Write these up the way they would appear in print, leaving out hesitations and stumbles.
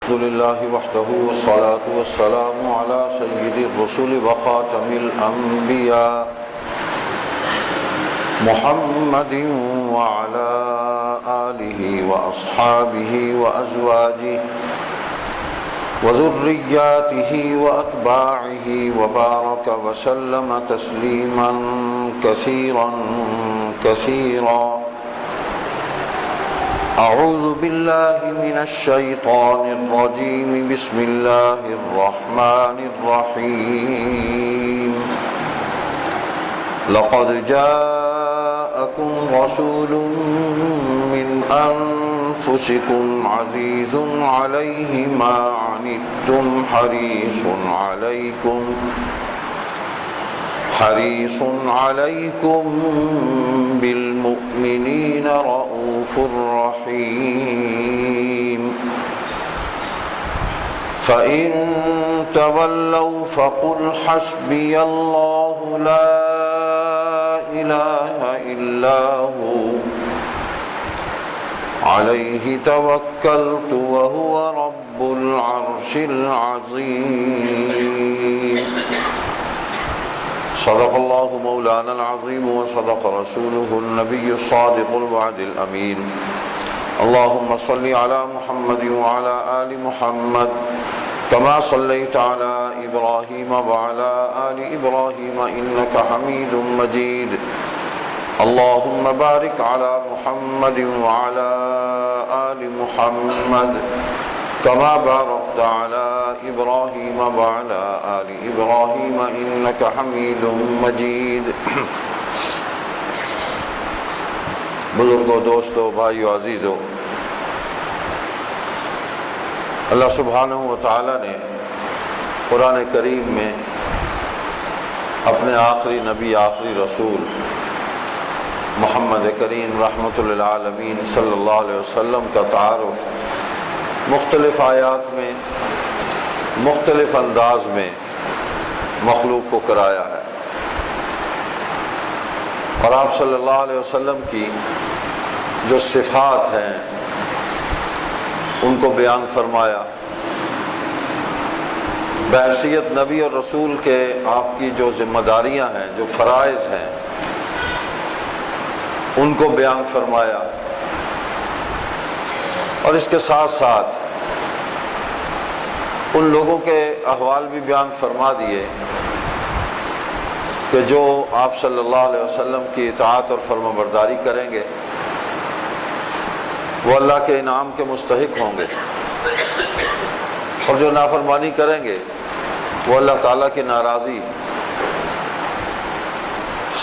الحمد لله وحده والصلاة والسلام على سيد الرسل وخاتم الأنبياء محمد وعلى آله وأصحابه وأزواجه وذرياته وأتباعه وبارك وسلم تسليما كثيرا كثيرا. أعوذ بالله من الشيطان الرجيم. بسم الله الرحمن الرحيم. لقد جاءكم رسول من أنفسكم عزيز عليه ما عنتم حريص عليكم بالمؤمنين رؤوف رحيم. فإن تولوا فقل حسبي الله لا إله إلا هو عليه توكلت وهو رب العرش العظيم. صدق الله مولانا العظيم وصدق رسوله النبي الصادق الوعد الأمين. اللهم صل على محمد وعلى آل محمد كما صليت على إبراهيم وعلى آل إبراهيم إنك حميد مجيد. اللهم بارك على محمد وعلى آل محمد كما باركت على إبراهيم وعلى آل إبراهيم إنك حميد مجيد. بزرگوں، دوستوں، بھائیو، عزیزو، اللہ سبحانہ و تعالی نے قرآن کریم میں اپنے آخری نبی، آخری رسول محمد کریم رحمۃ للعالمین صلی اللہ علیہ وسلم کا تعارف مختلف آیات میں مختلف انداز میں مخلوق کو کرایا ہے، اور آپ صلی اللہ علیہ وسلم کی جو صفات ہیں ان کو بیان فرمایا. بحیثیت نبی اور رسول کے آپ کی جو ذمہ داریاں ہیں، جو فرائض ہیں، ان کو بیان فرمایا، اور اس کے ساتھ ساتھ ان لوگوں کے احوال بھی بیان فرما دیے کہ جو آپ صلی اللہ علیہ وسلم کی اطاعت اور فرما برداری کریں گے وہ اللہ کے انعام کے مستحق ہوں گے، اور جو نافرمانی کریں گے وہ اللہ تعالیٰ کی ناراضی،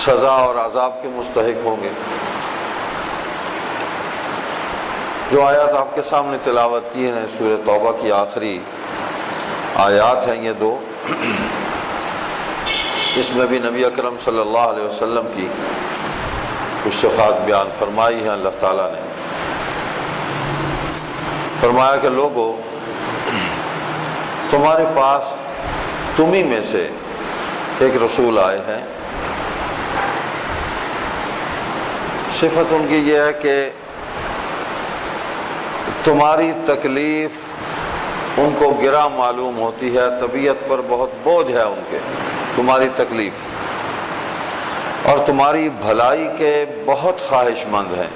سزا اور عذاب کے مستحق ہوں گے. جو آیات آپ کے سامنے تلاوت کی ہیں سورہ توبہ کی آخری آیات ہیں یہ دو، اس میں بھی نبی اکرم صلی اللہ علیہ وسلم کی کچھ صفات بیان فرمائی ہیں. اللہ تعالیٰ نے فرمایا کہ لوگو، تمہارے پاس تمہیں میں سے ایک رسول آئے ہیں. صفت ان کی یہ ہے کہ تمہاری تکلیف ان کو گرا معلوم ہوتی ہے، طبیعت پر بہت بوجھ ہے ان کے، تمہاری تکلیف، اور تمہاری بھلائی کے بہت خواہش مند ہیں،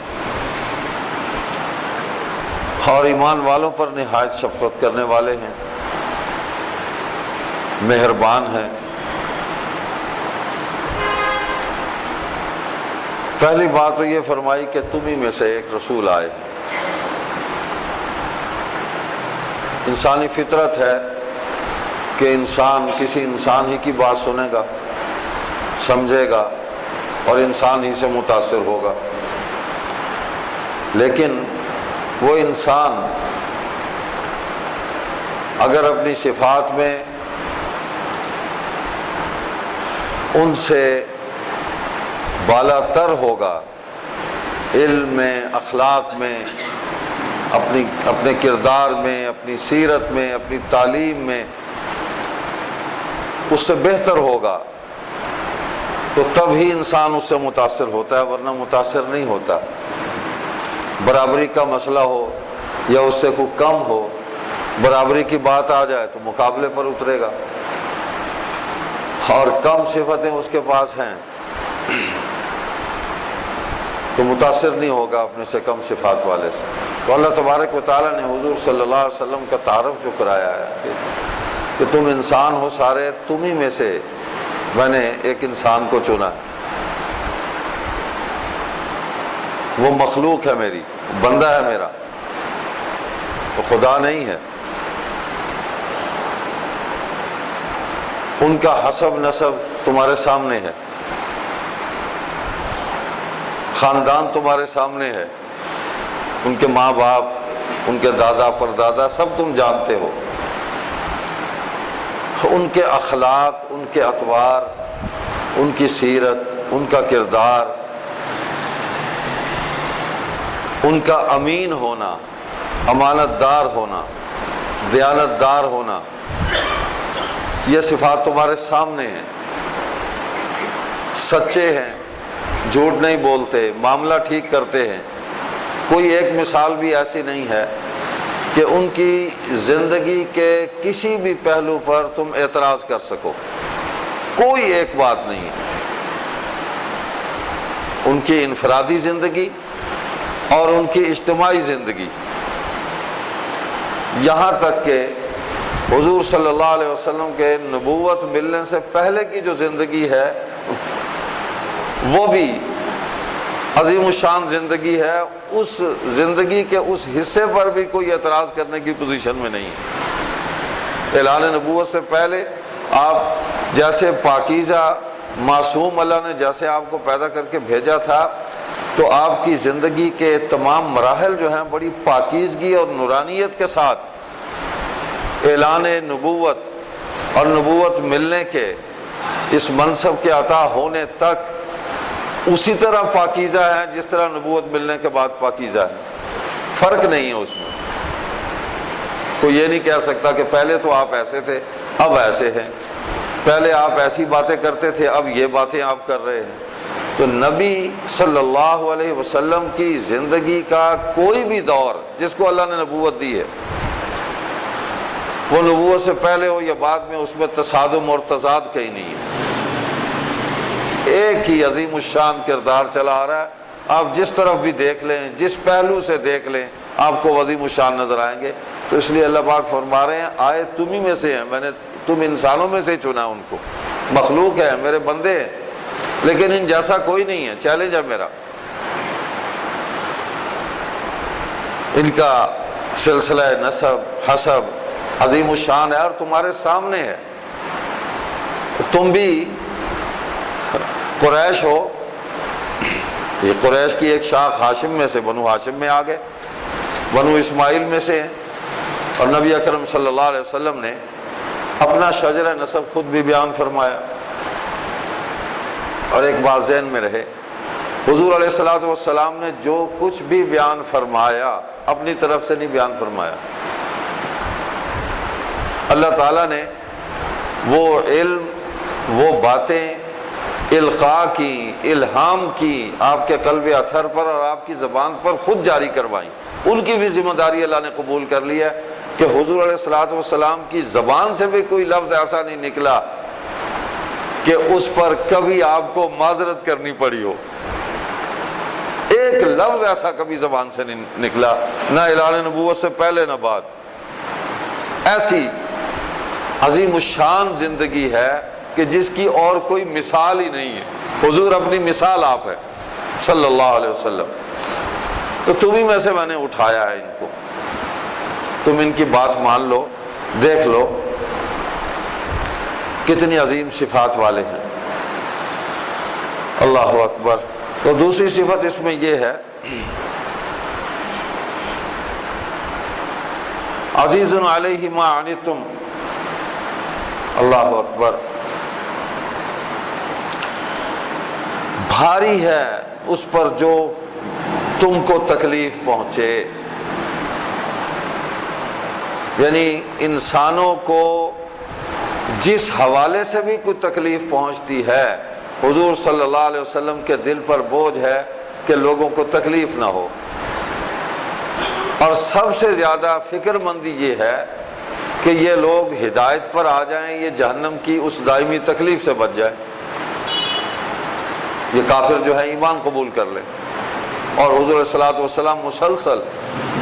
اور ایمان والوں پر نہایت شفقت کرنے والے ہیں، مہربان ہیں. پہلی بات تو یہ فرمائی کہ تمہیں میں سے ایک رسول آئے ہیں. انسانی فطرت ہے کہ انسان کسی انسان ہی کی بات سنے گا، سمجھے گا، اور انسان ہی سے متاثر ہوگا. لیکن وہ انسان اگر اپنی صفات میں ان سے بالا تر ہوگا، علم میں، اخلاق میں، اپنے کردار میں، اپنی سیرت میں، اپنی تعلیم میں اس سے بہتر ہوگا، تو تب ہی انسان اس سے متاثر ہوتا ہے، ورنہ متاثر نہیں ہوتا. برابری کا مسئلہ ہو یا اس سے کوئی کم ہو، برابری کی بات آ جائے تو مقابلے پر اترے گا، اور کم صفتیں اس کے پاس ہیں تو متاثر نہیں ہوگا اپنے سے کم صفات والے سے۔ تو اللہ تبارک و تعالیٰ نے حضور صلی اللہ علیہ وسلم کا تعارف جو کرایا ہے کہ تم انسان ہو سارے، تم ہی میں سے میں نے ایک انسان کو چنا ہے، وہ مخلوق ہے میری، بندہ ہے میرا، وہ خدا نہیں ہے۔ ان کا حسب نسب تمہارے سامنے ہے، خاندان تمہارے سامنے ہے، ان کے ماں باپ، ان کے دادا پردادا سب تم جانتے ہو، ان کے اخلاق، ان کے اطوار، ان کی سیرت، ان کا کردار، ان کا امین ہونا، امانت دار ہونا، دیانت دار ہونا، یہ صفات تمہارے سامنے ہیں۔ سچے ہیں، جھوٹ نہیں بولتے، معاملہ ٹھیک کرتے ہیں، کوئی ایک مثال بھی ایسی نہیں ہے کہ ان کی زندگی کے کسی بھی پہلو پر تم اعتراض کر سکو، کوئی ایک بات نہیں ہے۔ ان کی انفرادی زندگی اور ان کی اجتماعی زندگی، یہاں تک کہ حضور صلی اللہ علیہ وسلم کے نبوت ملنے سے پہلے کی جو زندگی ہے وہ بھی عظیم الشان زندگی ہے، اس زندگی کے اس حصے پر بھی کوئی اعتراض کرنے کی پوزیشن میں نہیں ہے۔ اعلان نبوت سے پہلے آپ جیسے پاکیزہ معصوم، اللہ نے جیسے آپ کو پیدا کر کے بھیجا تھا، تو آپ کی زندگی کے تمام مراحل جو ہیں بڑی پاکیزگی اور نورانیت کے ساتھ اعلان نبوت اور نبوت ملنے کے اس منصب کے عطا ہونے تک اسی طرح پاکیزہ ہے جس طرح نبوت ملنے کے بعد پاکیزہ ہے، فرق نہیں ہے اس میں۔ کوئی یہ نہیں کہہ سکتا کہ پہلے تو آپ ایسے تھے اب ایسے ہیں، پہلے آپ ایسی باتیں کرتے تھے اب یہ باتیں آپ کر رہے ہیں۔ تو نبی صلی اللہ علیہ وسلم کی زندگی کا کوئی بھی دور جس کو اللہ نے نبوت دی ہے، وہ نبوت سے پہلے ہو یا بعد میں، اس میں تصادم اور تضاد کہیں نہیں ہے، ایک ہی عظیم الشان کردار چلا آ رہا ہے۔ آپ جس طرف بھی دیکھ لیں، جس پہلو سے دیکھ لیں، آپ کو عظیم الشان نظر آئیں گے۔ تو اس لیے اللہ پاک فرما رہے ہیں آئے تم ہی میں سے ہیں، میں نے تم انسانوں میں سے چنا ان کو، مخلوق ہے، میرے بندے ہیں، لیکن ان جیسا کوئی نہیں ہے، چیلنج ہے میرا۔ ان کا سلسلہ نسب حسب عظیم الشان ہے اور تمہارے سامنے ہے۔ تم بھی قریش ہو، یہ قریش کی ایک شاخ ہاشم میں سے، بنو ہاشم میں آ گئے، بنو اسماعیل میں سے ہیں، اور نبی اکرم صلی اللہ علیہ وسلم نے اپنا شجرہ نسب خود بھی بیان فرمایا۔ اور ایک بات ذہن میں رہے، حضور علیہ الصلوۃ والسلام نے جو کچھ بھی بیان فرمایا اپنی طرف سے نہیں بیان فرمایا، اللہ تعالیٰ نے وہ علم، وہ باتیں القاء کی، الہام کی آپ کے قلب اطہر پر اور آپ کی زبان پر خود جاری کروائیں۔ ان کی بھی ذمہ داری اللہ نے قبول کر لی ہے کہ حضور علیہ الصلوۃ والسلام کی زبان سے بھی کوئی لفظ ایسا نہیں نکلا کہ اس پر کبھی آپ کو معذرت کرنی پڑی ہو، ایک لفظ ایسا کبھی زبان سے نہیں نکلا، نہ اعلان نبوت سے پہلے نہ بعد۔ ایسی عظیم الشان زندگی ہے کہ جس کی اور کوئی مثال ہی نہیں ہے، حضور اپنی مثال آپ ہے صلی اللہ علیہ وسلم۔ تو تم ہی میں سے میں نے اٹھایا ہے ان کو، تم ان کی بات مان لو، دیکھ لو کتنی عظیم صفات والے ہیں۔ اللہ اکبر۔ تو دوسری صفت اس میں یہ ہے، عزیز علیہ ما عنتم، اللہ اکبر، بھاری ہے اس پر جو تم کو تکلیف پہنچے، یعنی انسانوں کو جس حوالے سے بھی کوئی تکلیف پہنچتی ہے، حضور صلی اللہ علیہ وسلم کے دل پر بوجھ ہے کہ لوگوں کو تکلیف نہ ہو، اور سب سے زیادہ فکر مندی یہ ہے کہ یہ لوگ ہدایت پر آ جائیں، یہ جہنم کی اس دائمی تکلیف سے بچ جائے۔ یہ کافر جو ہے ایمان قبول کر لے، اور حضور علیہ الصلوۃ والسلام مسلسل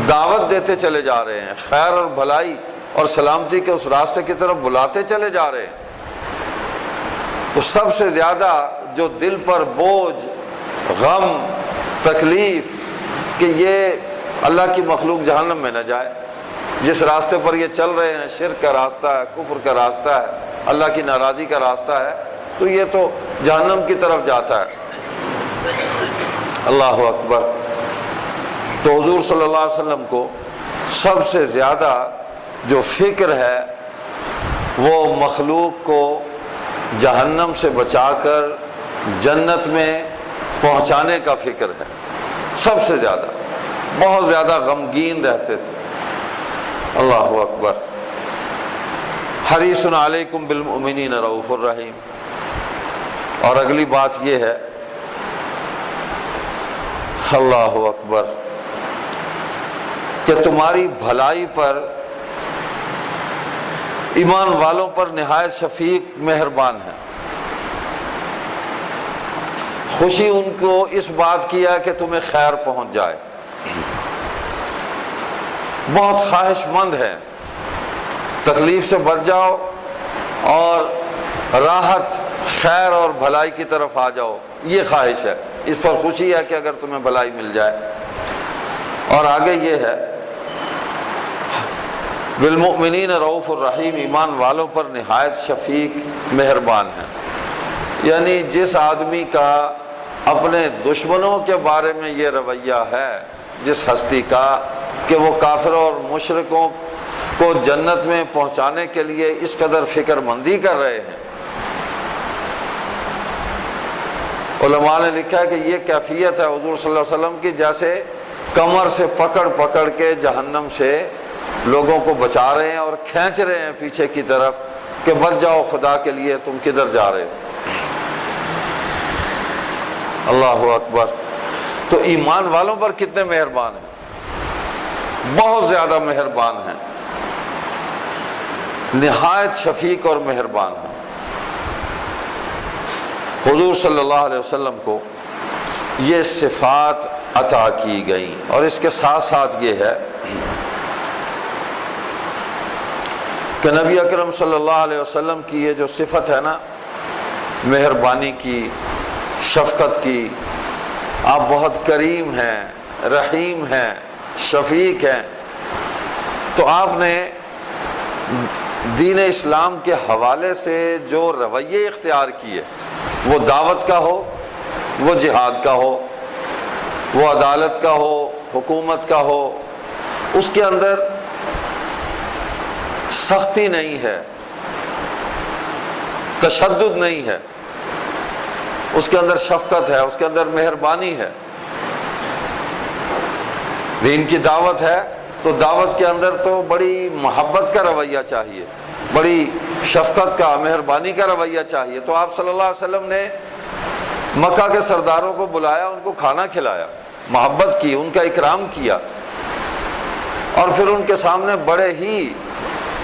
دعوت دیتے چلے جا رہے ہیں، خیر اور بھلائی اور سلامتی کے اس راستے کی طرف بلاتے چلے جا رہے ہیں۔ تو سب سے زیادہ جو دل پر بوجھ، غم، تکلیف کہ یہ اللہ کی مخلوق جہنم میں نہ جائے، جس راستے پر یہ چل رہے ہیں شرک کا راستہ ہے، کفر کا راستہ ہے، اللہ کی ناراضی کا راستہ ہے، تو یہ تو جہنم کی طرف جاتا ہے۔ اللہ اکبر۔ تو حضور صلی اللہ علیہ وسلم کو سب سے زیادہ جو فکر ہے وہ مخلوق کو جہنم سے بچا کر جنت میں پہنچانے کا فکر ہے، سب سے زیادہ، بہت زیادہ غمگین رہتے تھے۔ اللہ اکبر۔ حریص علیکم بالمؤمنین رؤوف الرحیم۔ اور اگلی بات یہ ہے، اللہ اکبر، کہ تمہاری بھلائی پر، ایمان والوں پر نہایت شفیق مہربان ہے۔ خوشی ان کو اس بات کی ہے کہ تمہیں خیر پہنچ جائے، بہت خواہش مند ہے تکلیف سے بچ جاؤ اور راحت، خیر اور بھلائی کی طرف آ جاؤ، یہ خواہش ہے، اس پر خوشی ہے کہ اگر تمہیں بھلائی مل جائے۔ اور آگے یہ ہے بالمؤمنین رؤوف الرحیم، ایمان والوں پر نہایت شفیق مہربان ہے۔ یعنی جس آدمی کا اپنے دشمنوں کے بارے میں یہ رویہ ہے، جس ہستی کا کہ وہ کافروں اور مشرکوں کو جنت میں پہنچانے کے لیے اس قدر فکر مندی کر رہے ہیں، علماء نے لکھا ہے کہ یہ کیفیت ہے حضور صلی اللہ علیہ وسلم کی، جیسے کمر سے پکڑ پکڑ کے جہنم سے لوگوں کو بچا رہے ہیں اور کھینچ رہے ہیں پیچھے کی طرف کہ بچ جاؤ خدا کے لیے، تم کدھر جا رہے ہو۔ اللہ اکبر۔ تو ایمان والوں پر کتنے مہربان ہیں، بہت زیادہ مہربان ہیں، نہایت شفیق اور مہربان ہیں۔ حضور صلی اللہ علیہ وسلم کو یہ صفات عطا کی گئیں، اور اس کے ساتھ ساتھ یہ ہے کہ نبی اکرم صلی اللہ علیہ وسلم کی یہ جو صفت ہے نا، مہربانی کی، شفقت کی، آپ بہت کریم ہیں، رحیم ہیں، شفیق ہیں، تو آپ نے دین اسلام کے حوالے سے جو رویے اختیار کیے، وہ دعوت کا ہو، وہ جہاد کا ہو، وہ عدالت کا ہو، حکومت کا ہو، اس کے اندر سختی نہیں ہے، تشدد نہیں ہے، اس کے اندر شفقت ہے، اس کے اندر مہربانی ہے۔ دین کی دعوت ہے تو دعوت کے اندر تو بڑی محبت کا رویہ چاہیے، بڑی شفقت کا، مہربانی کا رویہ چاہیے۔ تو آپ صلی اللہ علیہ وسلم نے مکہ کے سرداروں کو بلایا، ان کو کھانا کھلایا، محبت کی، ان کا اکرام کیا، اور پھر ان کے سامنے بڑے ہی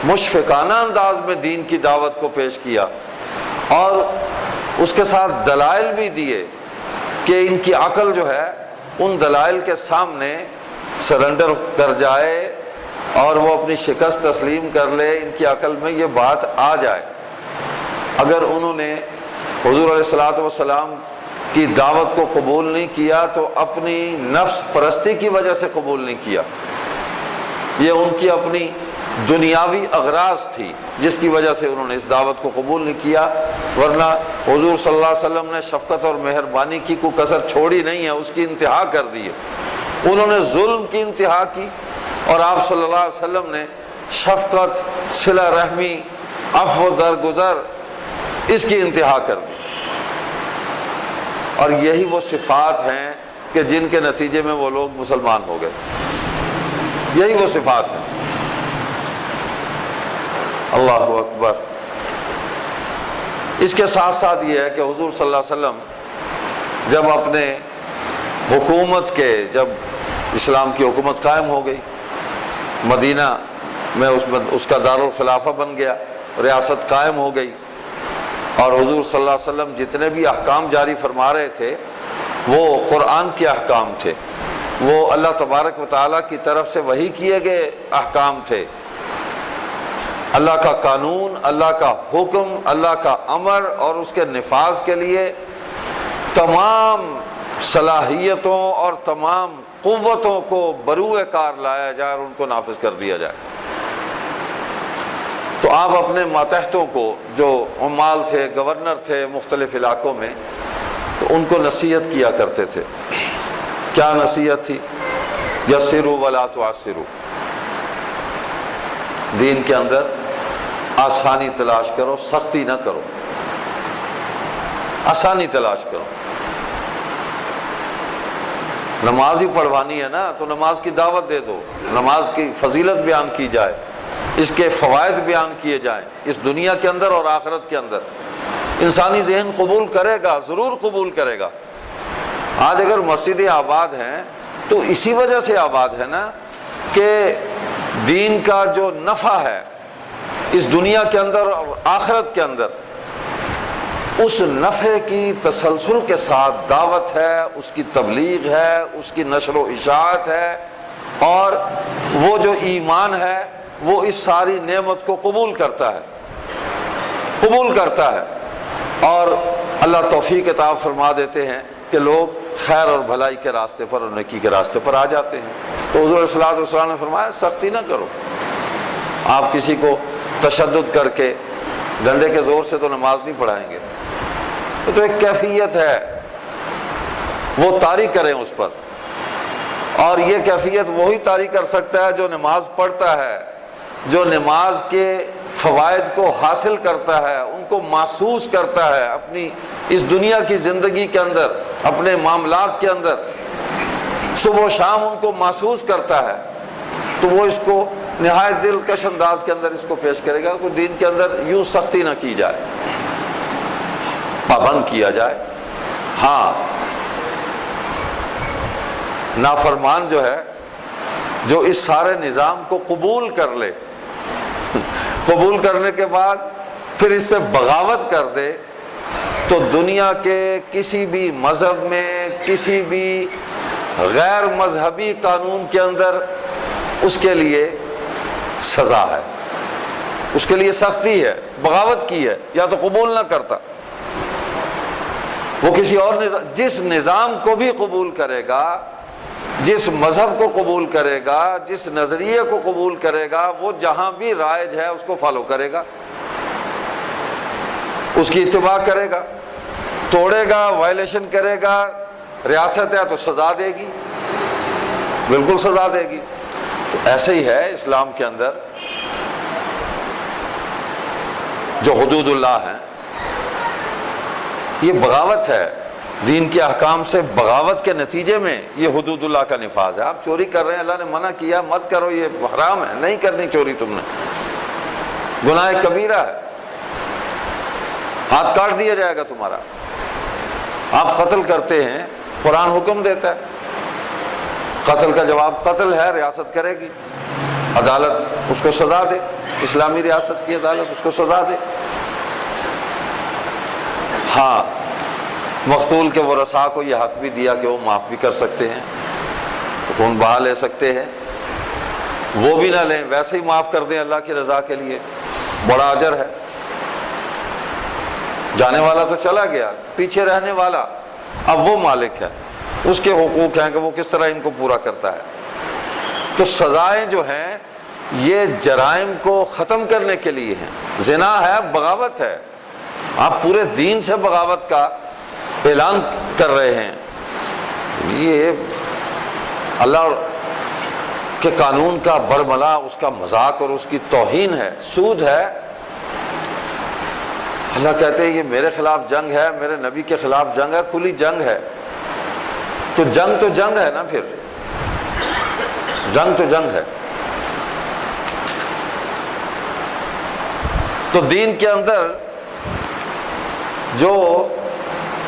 مشفقانہ انداز میں دین کی دعوت کو پیش کیا، اور اس کے ساتھ دلائل بھی دیے کہ ان کی عقل جو ہے ان دلائل کے سامنے سرنڈر کر جائے اور وہ اپنی شکست تسلیم کر لے، ان کی عقل میں یہ بات آ جائے۔ اگر انہوں نے حضور علیہ الصلوۃ والسلام کی دعوت کو قبول نہیں کیا تو اپنی نفس پرستی کی وجہ سے قبول نہیں کیا، یہ ان کی اپنی دنیاوی اغراض تھی جس کی وجہ سے انہوں نے اس دعوت کو قبول نہیں کیا، ورنہ حضور صلی اللہ علیہ وسلم نے شفقت اور مہربانی کی کوئی کسر چھوڑی نہیں ہے، اس کی انتہا کر دی ہے۔ انہوں نے ظلم کی انتہا کی، اور آپ صلی اللہ علیہ وسلم نے شفقت، صلہ رحمی، عفو درگزر، اس کی انتہا کر دی۔ اور یہی وہ صفات ہیں کہ جن کے نتیجے میں وہ لوگ مسلمان ہو گئے، یہی وہ صفات ہیں۔ اللہ اکبر۔ اس کے ساتھ ساتھ یہ ہے کہ حضور صلی اللہ علیہ وسلم جب اپنے حکومت کے، جب اسلام کی حکومت قائم ہو گئی، مدینہ میں اس کا دارالخلافہ بن گیا، ریاست قائم ہو گئی، اور حضور صلی اللہ علیہ وسلم جتنے بھی احکام جاری فرما رہے تھے وہ قرآن کے احکام تھے، وہ اللہ تبارک و تعالیٰ کی طرف سے وحی کیے گئے احکام تھے، اللہ کا قانون، اللہ کا حکم، اللہ کا امر، اور اس کے نفاذ کے لیے تمام صلاحیتوں اور تمام قوتوں کو بروئے کار لایا جائے اور ان کو نافذ کر دیا جائے۔ تو آپ اپنے ماتحتوں کو، جو عمال تھے، گورنر تھے مختلف علاقوں میں، تو ان کو نصیحت کیا کرتے تھے۔ کیا نصیحت تھی؟ یسروا ولا تعسروا، دین کے اندر آسانی تلاش کرو، سختی نہ کرو، آسانی تلاش کرو۔ نماز ہی پڑھوانی ہے نا، تو نماز کی دعوت دے دو، نماز کی فضیلت بیان کی جائے، اس کے فوائد بیان کیے جائیں، اس دنیا کے اندر اور آخرت کے اندر۔ انسانی ذہن قبول کرے گا، ضرور قبول کرے گا۔ آج اگر مسجدیں آباد ہیں تو اسی وجہ سے آباد ہے نا کہ دین کا جو نفع ہے اس دنیا کے اندر اور آخرت کے اندر، اس نفع کی تسلسل کے ساتھ دعوت ہے، اس کی تبلیغ ہے، اس کی نشر و اشاعت ہے، اور وہ جو ایمان ہے وہ اس ساری نعمت کو قبول کرتا ہے، اور اللہ توفیق عطا فرما دیتے ہیں کہ لوگ خیر اور بھلائی کے راستے پر اور نیکی کے راستے پر آ جاتے ہیں۔ تو حضور صلی اللہ علیہ وسلم نے فرمایا سختی نہ کرو، آپ کسی کو تشدد کر کے ڈنڈے کے زور سے تو نماز نہیں پڑھائیں گے، تو ایک کیفیت ہے، وہ طاری کریں اس پر، اور یہ کیفیت وہی طاری کر سکتا ہے جو نماز پڑھتا ہے، جو نماز کے فوائد کو حاصل کرتا ہے، ان کو محسوس کرتا ہے اپنی اس دنیا کی زندگی کے اندر، اپنے معاملات کے اندر، صبح و شام ان کو محسوس کرتا ہے، تو وہ اس کو نہایت دلکش انداز کے اندر اس کو پیش کرے گا کہ دین کے اندر یوں سختی نہ کی جائے، پابند کیا جائے۔ ہاں، نافرمان جو ہے، جو اس سارے نظام کو قبول کر لے، قبول کرنے کے بعد پھر اس سے بغاوت کر دے، تو دنیا کے کسی بھی مذہب میں، کسی بھی غیر مذہبی قانون کے اندر اس کے لیے سزا ہے، اس کے لیے سختی ہے، بغاوت کی ہے، یا تو قبول نہ کرتا۔ وہ کسی اور جس نظام کو بھی قبول کرے گا، جس مذہب کو قبول کرے گا، جس نظریے کو قبول کرے گا، وہ جہاں بھی رائج ہے اس کو فالو کرے گا، اس کی اتباع کرے گا، توڑے گا، وائلیشن کرے گا، ریاست ہے تو سزا دے گی، بالکل سزا دے گی۔ تو ایسے ہی ہے اسلام کے اندر جو حدود اللہ ہیں، یہ بغاوت ہے، دین کے احکام سے بغاوت کے نتیجے میں یہ حدود اللہ کا نفاذ ہے۔ آپ چوری کر رہے ہیں، اللہ نے منع کیا مت کرو، یہ حرام ہے، نہیں کرنی چوری، تم نے گناہ کبیرہ ہے، ہاتھ کاٹ دیا جائے گا تمہارا۔ آپ قتل کرتے ہیں، قرآن حکم دیتا ہے قتل کا جواب قتل ہے، ریاست کرے گی، عدالت اس کو سزا دے، اسلامی ریاست کی عدالت اس کو سزا دے۔ ہاں، مقتول کے ورثاء کو یہ حق بھی دیا کہ وہ معاف بھی کر سکتے ہیں، خون بہا لے سکتے ہیں، وہ بھی نہ لیں، ویسے ہی معاف کر دیں اللہ کی رضا کے لیے، بڑا اجر ہے۔ جانے والا تو چلا گیا، پیچھے رہنے والا اب وہ مالک ہے، اس کے حقوق ہیں کہ وہ کس طرح ان کو پورا کرتا ہے۔ تو سزائیں جو ہیں یہ جرائم کو ختم کرنے کے لیے ہیں۔ زنا ہے، بغاوت ہے، آپ پورے دین سے بغاوت کا اعلان کر رہے ہیں، یہ اللہ کے قانون کا برملا، اس کا مذاق اور اس کی توہین ہے، سود ہے۔ اللہ کہتے ہیں یہ میرے خلاف جنگ ہے، میرے نبی کے خلاف جنگ ہے، کھلی جنگ ہے۔ تو جنگ ہے نا، پھر جنگ ہے۔ تو دین کے اندر جو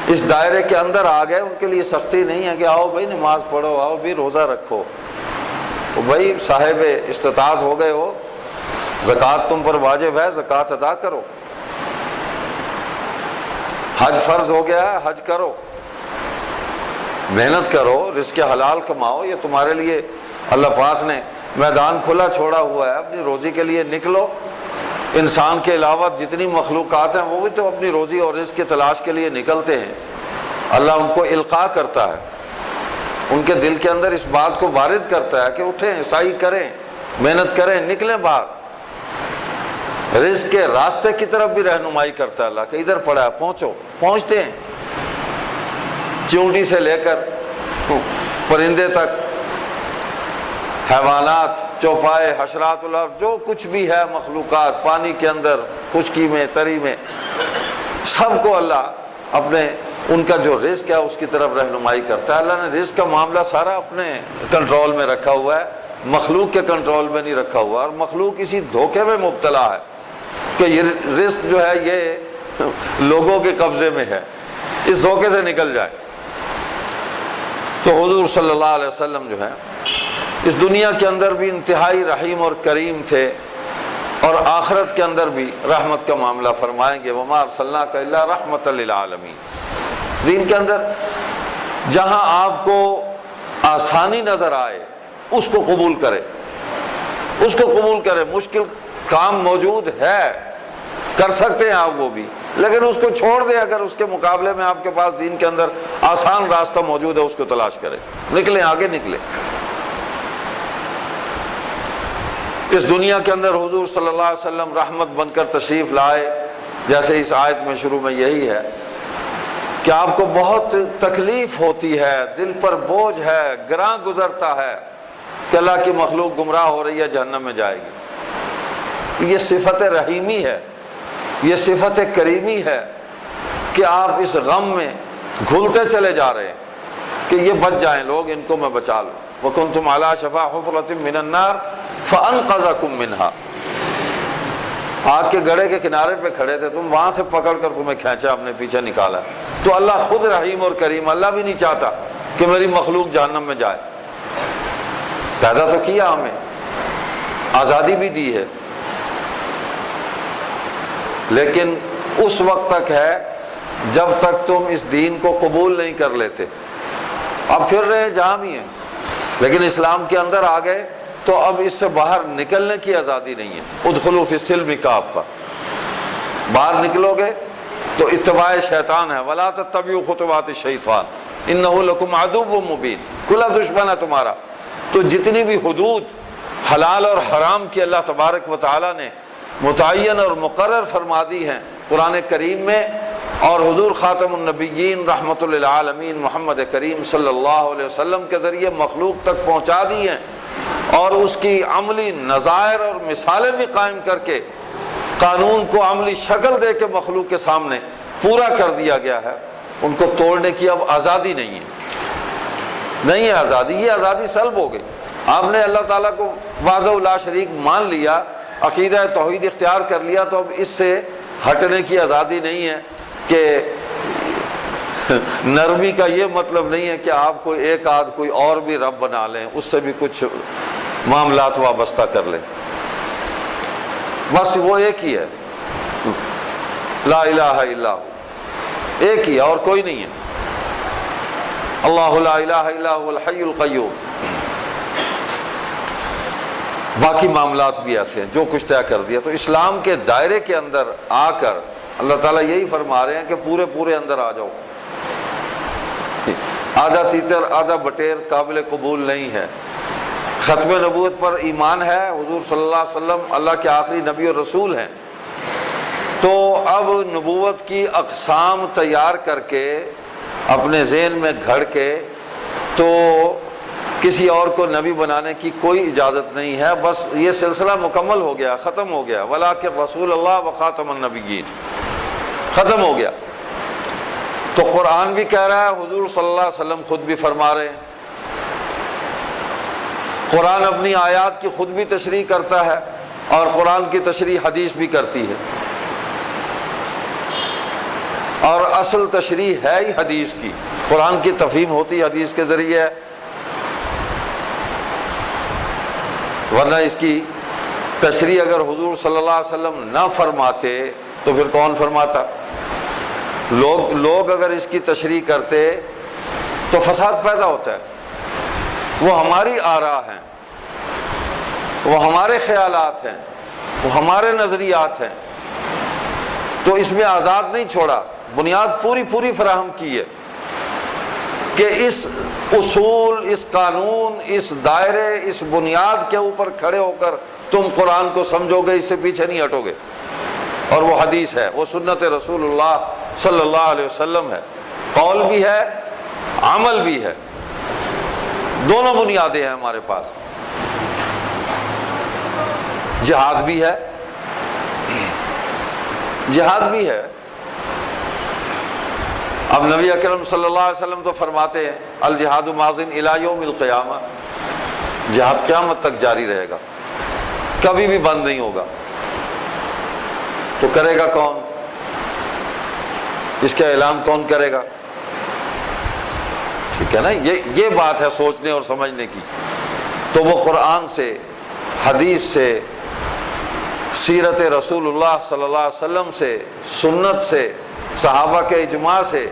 اس دائرے کے اندر آ گئے ان کے لیے سختی نہیں ہے کہ آؤ بھائی نماز پڑھو، آؤ بھی روزہ رکھو، بھائی صاحب استطاعت ہو گئے ہو زکوٰۃ تم پر واجب ہے، زکوٰۃ ادا کرو۔ حج فرض ہو گیا ہے، حج کرو، محنت کرو، رزق حلال کماؤ، یہ تمہارے لیے اللہ پاک نے میدان کھلا چھوڑا ہوا ہے، اپنی روزی کے لیے نکلو۔ انسان کے علاوہ جتنی مخلوقات ہیں وہ بھی تو اپنی روزی اور رزق کی تلاش کے لیے نکلتے ہیں، اللہ ان کو القاء کرتا ہے، ان کے دل کے اندر اس بات کو وارد کرتا ہے کہ اٹھیں، سعی کریں، محنت کریں، نکلیں باہر۔ رزق کے راستے کی طرف بھی رہنمائی کرتا ہے اللہ کہ ادھر پڑا ہے، پہنچو، پہنچتے ہیں۔ چونٹی سے لے کر پرندے تک، حیوانات، چوپائے، حشرات الارض، جو کچھ بھی ہے مخلوقات، پانی کے اندر، خشکی میں، تری میں، سب کو اللہ اپنے ان کا جو رزق ہے اس کی طرف رہنمائی کرتا ہے۔ اللہ نے رزق کا معاملہ سارا اپنے کنٹرول میں رکھا ہوا ہے، مخلوق کے کنٹرول میں نہیں رکھا ہوا، اور مخلوق اسی دھوکے میں مبتلا ہے کہ یہ رزق جو ہے یہ لوگوں کے قبضے میں ہے، اس دھوکے سے نکل جائے۔ تو حضور صلی اللہ علیہ وسلم جو ہے اس دنیا کے اندر بھی انتہائی رحیم اور کریم تھے، اور آخرت کے اندر بھی رحمت کا معاملہ فرمائیں گے، وَمَا أَرْسَلْنَاكَ إِلَّا رَحْمَةً لِلْعَالَمِينَ۔ دین کے اندر جہاں آپ کو آسانی نظر آئے اس کو قبول کرے، اس کو قبول کرے۔ مشکل کام موجود ہے، کر سکتے ہیں آپ وہ بھی، لیکن اس کو چھوڑ دیں۔ اگر اس کے مقابلے میں آپ کے پاس دین کے اندر آسان راستہ موجود ہے اس کو تلاش کریں، نکلیں، آگے نکلیں۔ اس دنیا کے اندر حضور صلی اللہ علیہ وسلم رحمت بن کر تشریف لائے، جیسے اس آیت میں شروع میں یہی ہے کہ آپ کو بہت تکلیف ہوتی ہے، دل پر بوجھ ہے، گراں گزرتا ہے کہ اللہ کی مخلوق گمراہ ہو رہی ہے، جہنم میں جائے گی۔ یہ صفت رحیمی ہے، یہ صفت کریمی ہے کہ آپ اس غم میں گھلتے چلے جا رہے ہیں کہ یہ بچ جائیں لوگ، ان کو میں بچا لوں۔ وَكُنْتُمْ عَلَىٰ شَفَا حُفْرَةٍ مِّنَ النَّارِ فَأَنْقَذَكُم مِّنْهَا۔ آگ کے گڑھے کے کنارے پہ کھڑے تھے تم، وہاں سے پکڑ کر تمہیں کھینچا، اپنے پیچھے نکالا۔ تو اللہ خود رحیم اور کریم، اللہ بھی نہیں چاہتا کہ میری مخلوق جہنم میں جائے۔ پیدا تو کیا ہمیں، آزادی بھی دی ہے، لیکن اس وقت تک ہے جب تک تم اس دین کو قبول نہیں کر لیتے۔ اب پھر رہے جہاں بھی ہیں، لیکن اسلام کے اندر آ گئے تو اب اس سے باہر نکلنے کی آزادی نہیں ہے۔ ادخلوا فی السلم کافہ، باہر نکلو گے تو اتباع شیطان ہے، ولا تتبعوا خطوات الشیطان انہ لکم عدو مبین، کھلا دشمن ہے تمہارا۔ تو جتنی بھی حدود حلال اور حرام کی اللہ تبارک و تعالی نے متعین اور مقرر فرما دی ہیں قرآن کریم میں، اور حضور خاتم النبیین رحمت للعالمین محمد کریم صلی اللہ علیہ وسلم کے ذریعے مخلوق تک پہنچا دی ہیں، اور اس کی عملی نظائر اور مثالیں بھی قائم کر کے قانون کو عملی شکل دے کے مخلوق کے سامنے پورا کر دیا گیا ہے۔ ان کو توڑنے کی اب آزادی نہیں ہے، نہیں ہے آزادی، یہ آزادی سلب ہو گئی۔ آپ نے اللہ تعالیٰ کو وحدہ لا شریک مان لیا، عقیدہ توحید اختیار کر لیا، تو اب اس سے ہٹنے کی آزادی نہیں ہے کہ نرمی کا یہ مطلب نہیں ہے کہ آپ کو ایک آدھ کوئی اور بھی رب بنا لیں، اس سے بھی کچھ معاملات وابستہ کر لیں۔ بس وہ ایک ہی ہے، لا الہ الا ہو، ایک ہی ہے اور کوئی نہیں ہے۔ اللہ لا الہ الا هو الحی القیوم۔ باقی معاملات بھی ایسے ہیں جو کچھ طے کر دیا۔ تو اسلام کے دائرے کے اندر آ کر اللہ تعالیٰ یہی فرما رہے ہیں کہ پورے اندر آ جاؤ۔ آدھا تیتر آدھا بٹیر قابل قبول نہیں ہے۔ ختم نبوت پر ایمان ہے، حضور صلی اللہ علیہ وسلم اللہ کے آخری نبی اور رسول ہیں، تو اب نبوت کی اقسام تیار کر کے اپنے ذہن میں گھڑ کے تو کسی اور کو نبی بنانے کی کوئی اجازت نہیں ہے۔ بس یہ سلسلہ مکمل ہو گیا، ختم ہو گیا۔ وَلَٰكِن رسول اللہ وخاتم النبیین، ختم ہو گیا۔ تو قرآن بھی کہہ رہا ہے، حضور صلی اللہ علیہ وسلم خود بھی فرما رہے ہیں، قرآن اپنی آیات کی خود بھی تشریح کرتا ہے، اور قرآن کی تشریح حدیث بھی کرتی ہے، اور اصل تشریح ہے ہی حدیث کی۔ قرآن کی تفہیم ہوتی ہے حدیث کے ذریعے ہے، ورنہ اس کی تشریح اگر حضور صلی اللہ علیہ وسلم نہ فرماتے تو پھر کون فرماتا؟ لوگ اگر اس کی تشریح کرتے تو فساد پیدا ہوتا ہے۔ وہ ہماری آراء ہیں، وہ ہمارے خیالات ہیں، وہ ہمارے نظریات ہیں، تو اس میں آزاد نہیں چھوڑا، بنیاد پوری فراہم کی ہے کہ اس اصول، اس قانون، اس دائرے، اس بنیاد کے اوپر کھڑے ہو کر تم قرآن کو سمجھو گے، اس سے پیچھے نہیں ہٹو گے۔ اور وہ حدیث ہے، وہ سنت رسول اللہ صلی اللہ علیہ وسلم ہے، قول بھی ہے، عمل بھی ہے، دونوں بنیادیں ہیں ہمارے پاس۔ جہاد بھی ہے، جہاد بھی ہے۔ اب نبی اکرم صلی اللہ علیہ وسلم تو فرماتے ہیں الجہاد ماضٍ الی یوم القیامہ، جہاد قیامت تک جاری رہے گا، کبھی بھی بند نہیں ہوگا۔ تو کرے گا کون؟ اس کا اعلان کون کرے گا؟ ٹھیک ہے نا، یہ بات ہے سوچنے اور سمجھنے کی۔ تو وہ قرآن سے، حدیث سے، سیرت رسول اللہ صلی اللہ علیہ وسلم سے، سنت سے، صحابہ کے اجماع سے،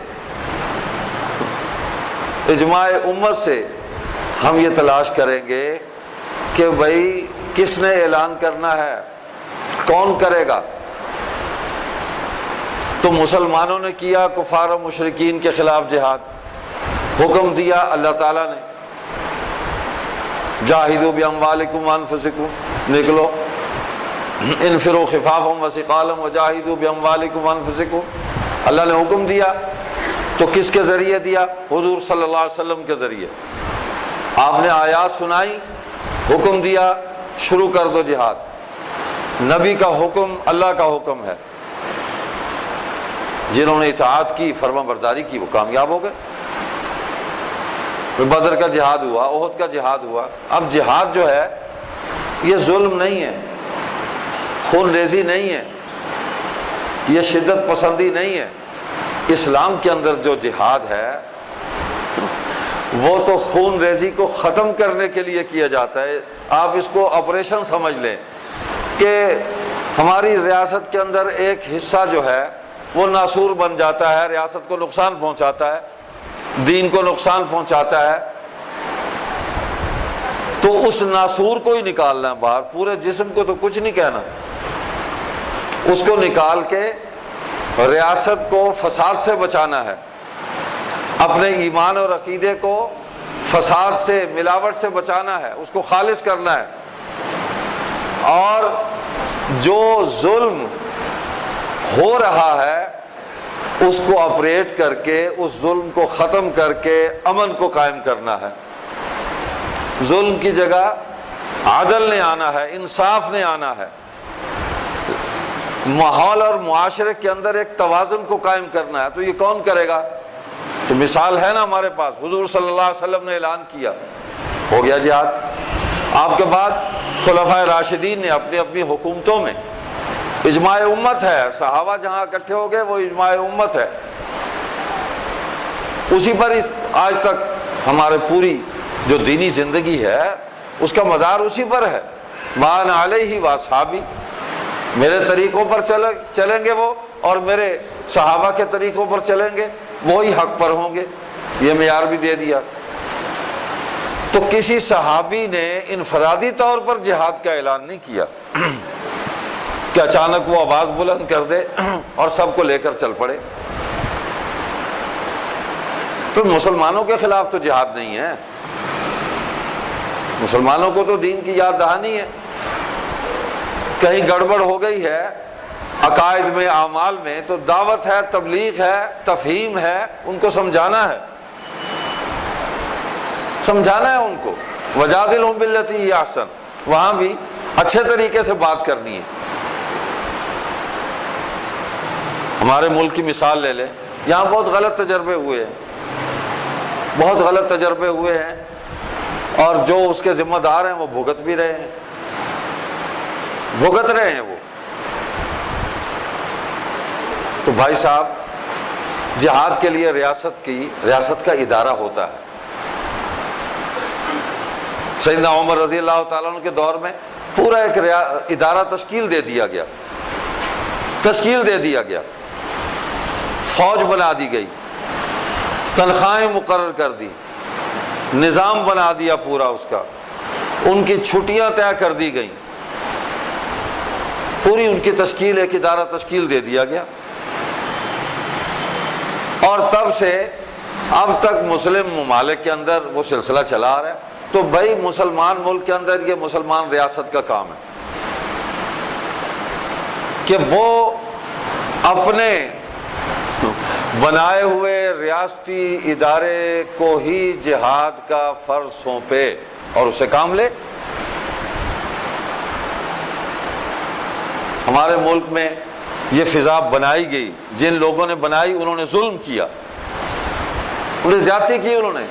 اجماع امت سے ہم یہ تلاش کریں گے کہ بھائی کس نے اعلان کرنا ہے، کون کرے گا؟ تو مسلمانوں نے کیا کفار و مشرکین کے خلاف جہاد، حکم دیا اللہ تعالیٰ نے، جاہدوا باموالکم وانفسکم، نکلو، انفروا خفافا وثقالا وجاہدوا باموالکم وانفسکم، اللہ نے حکم دیا۔ تو کس کے ذریعے دیا؟ حضور صلی اللہ علیہ وسلم کے ذریعے۔ آپ نے آیات سنائی، حکم دیا، شروع کر دو جہاد۔ نبی کا حکم اللہ کا حکم ہے، جنہوں نے اطاعت کی، فرما برداری کی، وہ کامیاب ہو گئے۔ بدر کا جہاد ہوا، احد کا جہاد ہوا۔ اب جہاد جو ہے یہ ظلم نہیں ہے، خون ریزی نہیں ہے، یہ شدت پسندی نہیں ہے۔ اسلام کے اندر جو جہاد ہے وہ تو خون ریزی کو ختم کرنے کے لیے کیا جاتا ہے۔ آپ اس کو آپریشن سمجھ لیں کہ ہماری ریاست کے اندر ایک حصہ جو ہے وہ ناسور بن جاتا ہے، ریاست کو نقصان پہنچاتا ہے، دین کو نقصان پہنچاتا ہے، تو اس ناسور کو ہی نکالنا ہے باہر، پورے جسم کو تو کچھ نہیں کہنا، اس کو نکال کے ریاست کو فساد سے بچانا ہے، اپنے ایمان اور عقیدے کو فساد سے، ملاوٹ سے بچانا ہے، اس کو خالص کرنا ہے۔ اور جو ظلم ہو رہا ہے اس کو آپریٹ کر کے، اس ظلم کو ختم کر کے امن کو قائم کرنا ہے۔ ظلم کی جگہ عدل نے آنا ہے، انصاف نے آنا ہے، ماحول اور معاشرے کے اندر ایک توازن کو قائم کرنا ہے۔ تو یہ کون کرے گا؟ تو مثال ہے نا ہمارے پاس، حضور صلی اللہ علیہ وسلم نے اعلان کیا، ہو گیا جہاد۔ آپ کے بعد خلفائے راشدین نے اپنی اپنی حکومتوں میں، اجماع امت ہے، صحابہ جہاں اکٹھے ہو گئے وہ اجماع امت ہے، اسی پر آج تک ہمارے پوری جو دینی زندگی ہے اس کا مدار اسی پر ہے۔ مان علیہ واصحابی، میرے طریقوں پر چلیں گے وہ، اور میرے صحابہ کے طریقوں پر چلیں گے، وہی حق پر ہوں گے، یہ معیار بھی دے دیا۔ تو کسی صحابی نے انفرادی طور پر جہاد کا اعلان نہیں کیا کہ اچانک وہ آواز بلند کر دے اور سب کو لے کر چل پڑے۔ تو مسلمانوں کے خلاف تو جہاد نہیں ہے، مسلمانوں کو تو دین کی یاد دہانی ہے۔ کہیں گڑبڑ ہو گئی ہے عقائد میں، اعمال میں، تو دعوت ہے، تبلیغ ہے، تفہیم ہے، ان کو سمجھانا ہے، سمجھانا ہے ان کو۔ وجادلہم باللتی ہی احسن، وہاں بھی اچھے طریقے سے بات کرنی ہے۔ ہمارے ملک کی مثال لے لیں، یہاں بہت غلط تجربے ہوئے ہیں، بہت غلط تجربے ہوئے ہیں، اور جو اس کے ذمہ دار ہیں وہ بھگت بھی رہے ہیں، بھگت رہے ہیں وہ۔ تو بھائی صاحب، جہاد کے لیے ریاست کا ادارہ ہوتا ہے۔ سیدنا عمر رضی اللہ تعالیٰ عنہ کے دور میں پورا ایک ادارہ تشکیل دے دیا گیا، فوج بنا دی گئی، تنخواہیں مقرر کر دی، نظام بنا دیا پورا اس کا، ان کی چھٹیاں طے کر دی گئیں، پوری ان کی تشکیل، ایک ادارہ تشکیل دے دیا گیا۔ اور تب سے اب تک مسلم ممالک کے اندر وہ سلسلہ چلا آ رہا ہے۔ تو بھائی مسلمان ملک کے اندر یہ مسلمان ریاست کا کام ہے کہ وہ اپنے بنائے ہوئے ریاستی ادارے کو ہی جہاد کا فرض سونپے اور اسے کام لے۔ ہمارے ملک میں یہ فضا بنائی گئی، جن لوگوں نے بنائی انہوں نے ظلم کیا، انہیں زیادتی کی، انہوں نے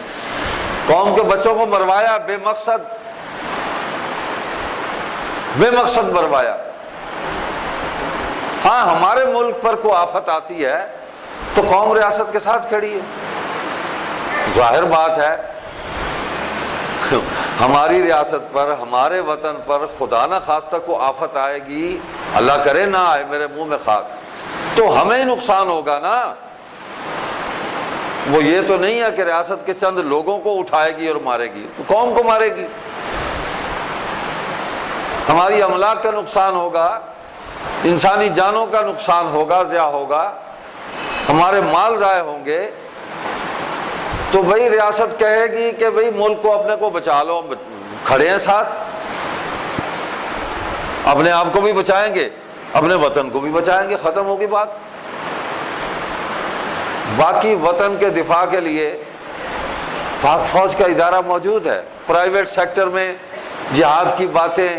قوم کے بچوں کو مروایا، بے مقصد مروایا۔ ہاں ہمارے ملک پر کوئی آفت آتی ہے تو قوم ریاست کے ساتھ کھڑی ہے، ظاہر بات ہے۔ ہماری ریاست پر، ہمارے وطن پر خدا نہ خواستہ کو آفت آئے گی، اللہ کرے نہ آئے، میرے منہ میں خاک، تو ہمیں نقصان ہوگا نا۔ وہ یہ تو نہیں ہے کہ ریاست کے چند لوگوں کو اٹھائے گی اور مارے گی، تو قوم کو مارے گی، ہماری املاک کا نقصان ہوگا، انسانی جانوں کا نقصان ہوگا، ضیاع ہوگا، ہمارے مال ضائع ہوں گے۔ تو بھائی ریاست کہے گی کہ بھائی ملک کو اپنے کو بچا لو، کھڑے ہیں ساتھ، اپنے آپ کو بھی بچائیں گے، اپنے وطن کو بھی بچائیں گے، ختم ہوگی بات۔ باقی وطن کے دفاع کے لیے پاک فوج کا ادارہ موجود ہے، پرائیویٹ سیکٹر میں جہاد کی باتیں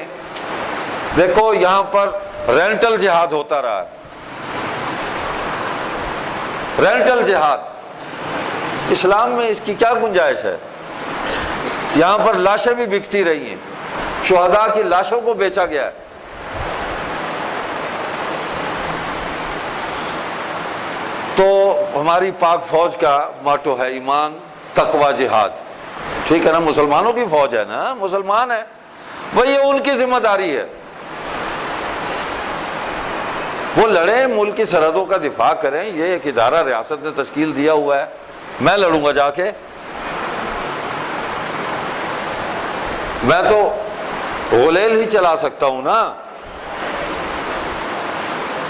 دیکھو، یہاں پر رینٹل جہاد ہوتا رہا ہے، رینٹل جہاد، اسلام میں اس کی کیا گنجائش ہے؟ یہاں پر لاشیں بھی بکتی رہی ہیں، شہداء کی لاشوں کو بیچا گیا ہے۔ تو ہماری پاک فوج کا موٹو ہے ایمان، تقوی، جہاد، ٹھیک ہے نا؟ مسلمانوں کی فوج ہے نا، مسلمان ہے، وہی ان کی ذمہ داری ہے، وہ لڑیں، ملک کی سرحدوں کا دفاع کریں۔ یہ ایک ادارہ ریاست نے تشکیل دیا ہوا ہے، میں لڑوں گا جا کے؟ میں تو غلیل ہی چلا سکتا ہوں نا،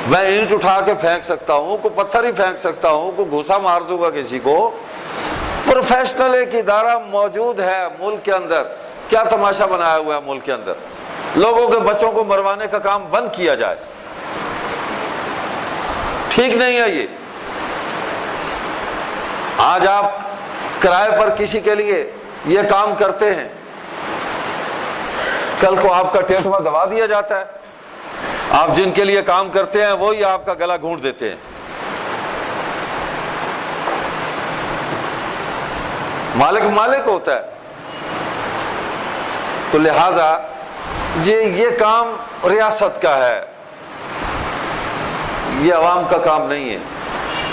میں اینٹ اٹھا کے پھینک سکتا ہوں، کوئی پتھر ہی پھینک سکتا ہوں، کوئی گھوسا مار دوں گا کسی کو۔ پروفیشنل ایک ادارہ موجود ہے ملک کے اندر، کیا تماشا بنایا ہوا ہے ملک کے اندر؟ لوگوں کے بچوں کو مروانے کا کام بند کیا جائے، ٹھیک نہیں ہے یہ۔ آج آپ کرائے پر کسی کے لیے یہ کام کرتے ہیں، کل کو آپ کا ٹیٹوا دبا دیا جاتا ہے، آپ جن کے لیے کام کرتے ہیں وہی آپ کا گلا گھونٹ دیتے ہیں۔ مالک ہوتا ہے۔ تو لہذا یہ کام ریاست کا ہے، یہ عوام کا کام نہیں ہے۔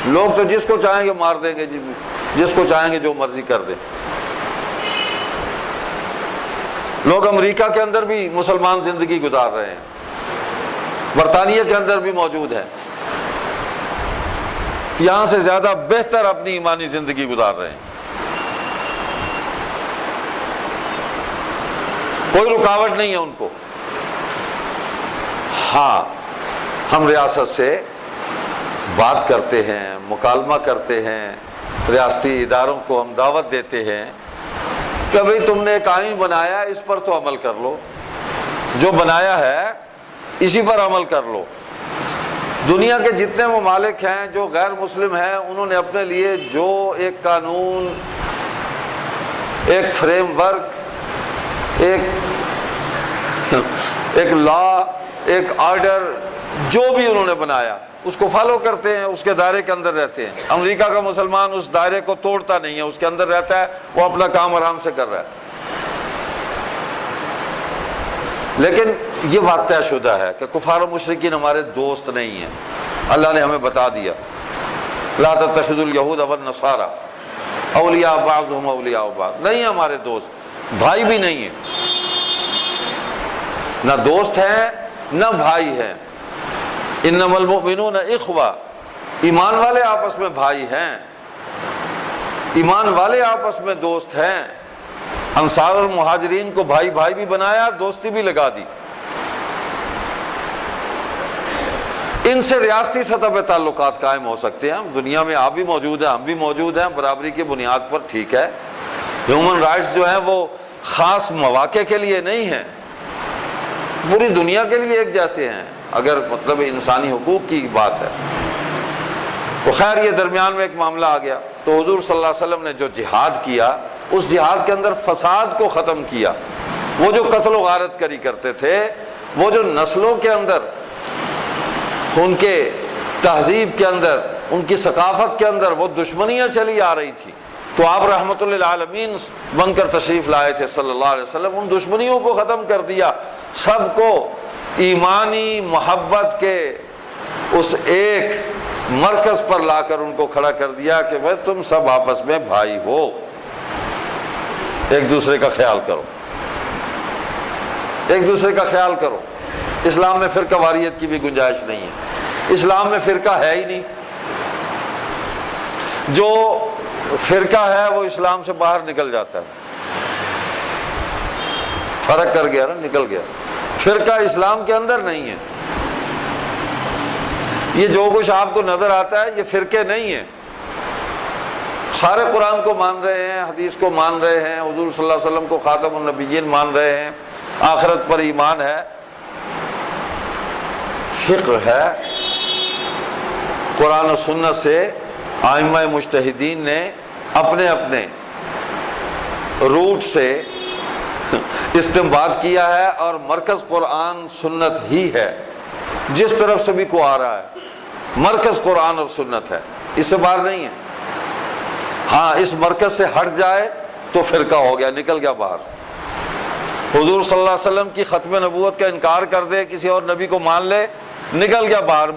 لوگ تو جس کو چاہیں گے مار دیں گے، جس کو چاہیں گے جو مرضی کر دیں۔ لوگ امریکہ کے اندر بھی مسلمان زندگی گزار رہے ہیں، برطانیہ کے اندر بھی موجود ہیں، یہاں سے زیادہ بہتر اپنی ایمانی زندگی گزار رہے ہیں، کوئی رکاوٹ نہیں ہے ان کو۔ ہاں ہم ریاست سے بات کرتے ہیں، مکالمہ کرتے ہیں، ریاستی اداروں کو ہم دعوت دیتے ہیں کہ بھئی تم نے ایک آئین بنایا، اس پر تو عمل کر لو، جو بنایا ہے اسی پر عمل کر لو۔ دنیا کے جتنے ممالک ہیں جو غیر مسلم ہیں، انہوں نے اپنے لیے جو ایک قانون، ایک فریم ورک، ایک لا، ایک آرڈر، جو بھی انہوں نے بنایا اس کو فالو کرتے ہیں، اس کے دائرے کے اندر رہتے ہیں۔ امریکہ کا مسلمان اس دائرے کو توڑتا نہیں ہے، اس کے اندر رہتا ہے، وہ اپنا کام آرام سے کر رہا ہے۔ لیکن یہ بات طے شدہ ہے کہ کفار و مشرکین ہمارے دوست نہیں ہیں۔ اللہ نے ہمیں بتا دیا، لا تتخذوا اليہود والنصارى اولیاء بعضهم اولیاء بعض، نہیں ہمارے دوست، بھائی بھی نہیں ہیں۔ نہ دوست ہیں نہ بھائی ہیں۔ انما المؤمنون اخوہ، ایمان والے آپس میں بھائی ہیں، ایمان والے آپس میں دوست ہیں۔ انصار اور مہاجرین کو بھائی بھائی بھی بنایا، دوستی بھی لگا دی۔ ان سے ریاستی سطح پہ تعلقات قائم ہو سکتے ہیں۔ دنیا میں آپ بھی موجود ہیں، ہم بھی موجود ہیں، برابری کی بنیاد پر، ٹھیک ہے۔ ہیومن رائٹس جو ہیں وہ خاص مواقع کے لیے نہیں ہیں، پوری دنیا کے لیے ایک جیسے ہیں، اگر مطلب انسانی حقوق کی بات ہے تو خیر یہ درمیان میں ایک معاملہ آ گیا، تو حضور صلی اللہ علیہ وسلم نے جو جہاد کیا، اس جہاد کے اندر فساد کو ختم کیا۔ وہ جو قتل و غارت کری کرتے تھے، وہ جو نسلوں کے اندر، ان کے تہذیب کے اندر، ان کی ثقافت کے اندر وہ دشمنیاں چلی آ رہی تھی، تو آپ رحمت للعالمین بن کر تشریف لائے تھے صلی اللہ علیہ وسلم، ان دشمنیوں کو ختم کر دیا، سب کو ایمانی محبت کے اس ایک مرکز پر لا کر ان کو کھڑا کر دیا کہ بھائی تم سب آپس میں بھائی ہو، ایک دوسرے کا خیال کرو، ایک دوسرے کا خیال کرو۔ اسلام میں فرقہ واریت کی بھی گنجائش نہیں ہے، اسلام میں فرقہ ہے ہی نہیں، جو فرقہ ہے وہ اسلام سے باہر نکل جاتا ہے، فرق کر گیا نا، نکل گیا۔ فرقہ اسلام کے اندر نہیں ہے، یہ جو کچھ آپ کو نظر آتا ہے یہ فرقے نہیں ہیں، سارے قرآن کو مان رہے ہیں، حدیث کو مان رہے ہیں، حضور صلی اللہ علیہ وسلم کو خاتم النبیین مان رہے ہیں، آخرت پر ایمان ہے، فقہ ہے، قرآن و سنت سے ائمہ مجتہدین نے اپنے اپنے روٹ سے استنباط کیا ہے، اور مرکز قرآن سنت ہی ہے، جس طرف سے بھی کو آ رہا ہے مرکز قرآن اور سنت ہے، اس سے باہر نہیں ہے۔ ہاں اس مرکز سے ہٹ جائے تو فرقہ ہو گیا، نکل گیا باہر۔ حضور صلی اللہ علیہ وسلم کی ختم نبوت کا انکار کر دے، کسی اور نبی کو مان لے، نکل گیا باہر،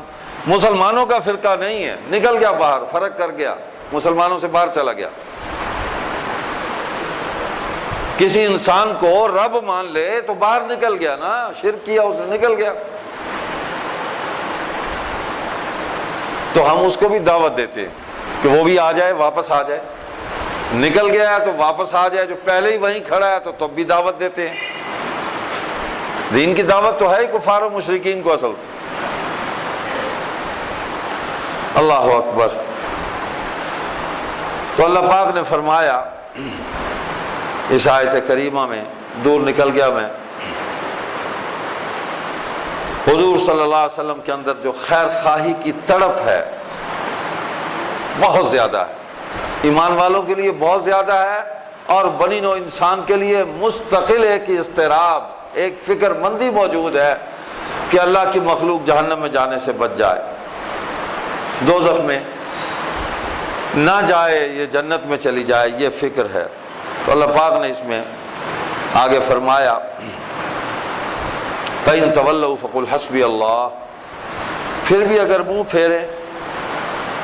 مسلمانوں کا فرقہ نہیں ہے، نکل گیا باہر، فرق کر گیا، مسلمانوں سے باہر چلا گیا۔ کسی انسان کو رب مان لے تو باہر نکل گیا نا، شرک کیا اس نے، نکل گیا۔ تو ہم اس کو بھی دعوت دیتے ہیں کہ وہ بھی آ جائے، واپس آ جائے، نکل گیا ہے تو واپس آ جائے، جو پہلے ہی وہیں کھڑا ہے تو تب بھی دعوت دیتے ہیں۔ دین کی دعوت تو ہے ہی کفار و مشرکین کو اصل۔ اللہ اکبر۔ تو اللہ پاک نے فرمایا اس آیت کریمہ میں، دور نکل گیا میں، حضور صلی اللہ علیہ وسلم کے اندر جو خیر خواہی کی تڑپ ہے بہت زیادہ ہے، ایمان والوں کے لیے بہت زیادہ ہے، اور بنی نوع انسان کے لیے مستقل ایک اضطراب، ایک فکر مندی موجود ہے کہ اللہ کی مخلوق جہنم میں جانے سے بچ جائے، دوزخ میں نہ جائے، یہ جنت میں چلی جائے، یہ فکر ہے۔ تو اللہ پاک نے اس میں آگے فرمایا فَإِن تَوَلَّوْا فَقُلْ حَسْبِيَ اللَّهُ، پھر بھی اگر منہ پھیرے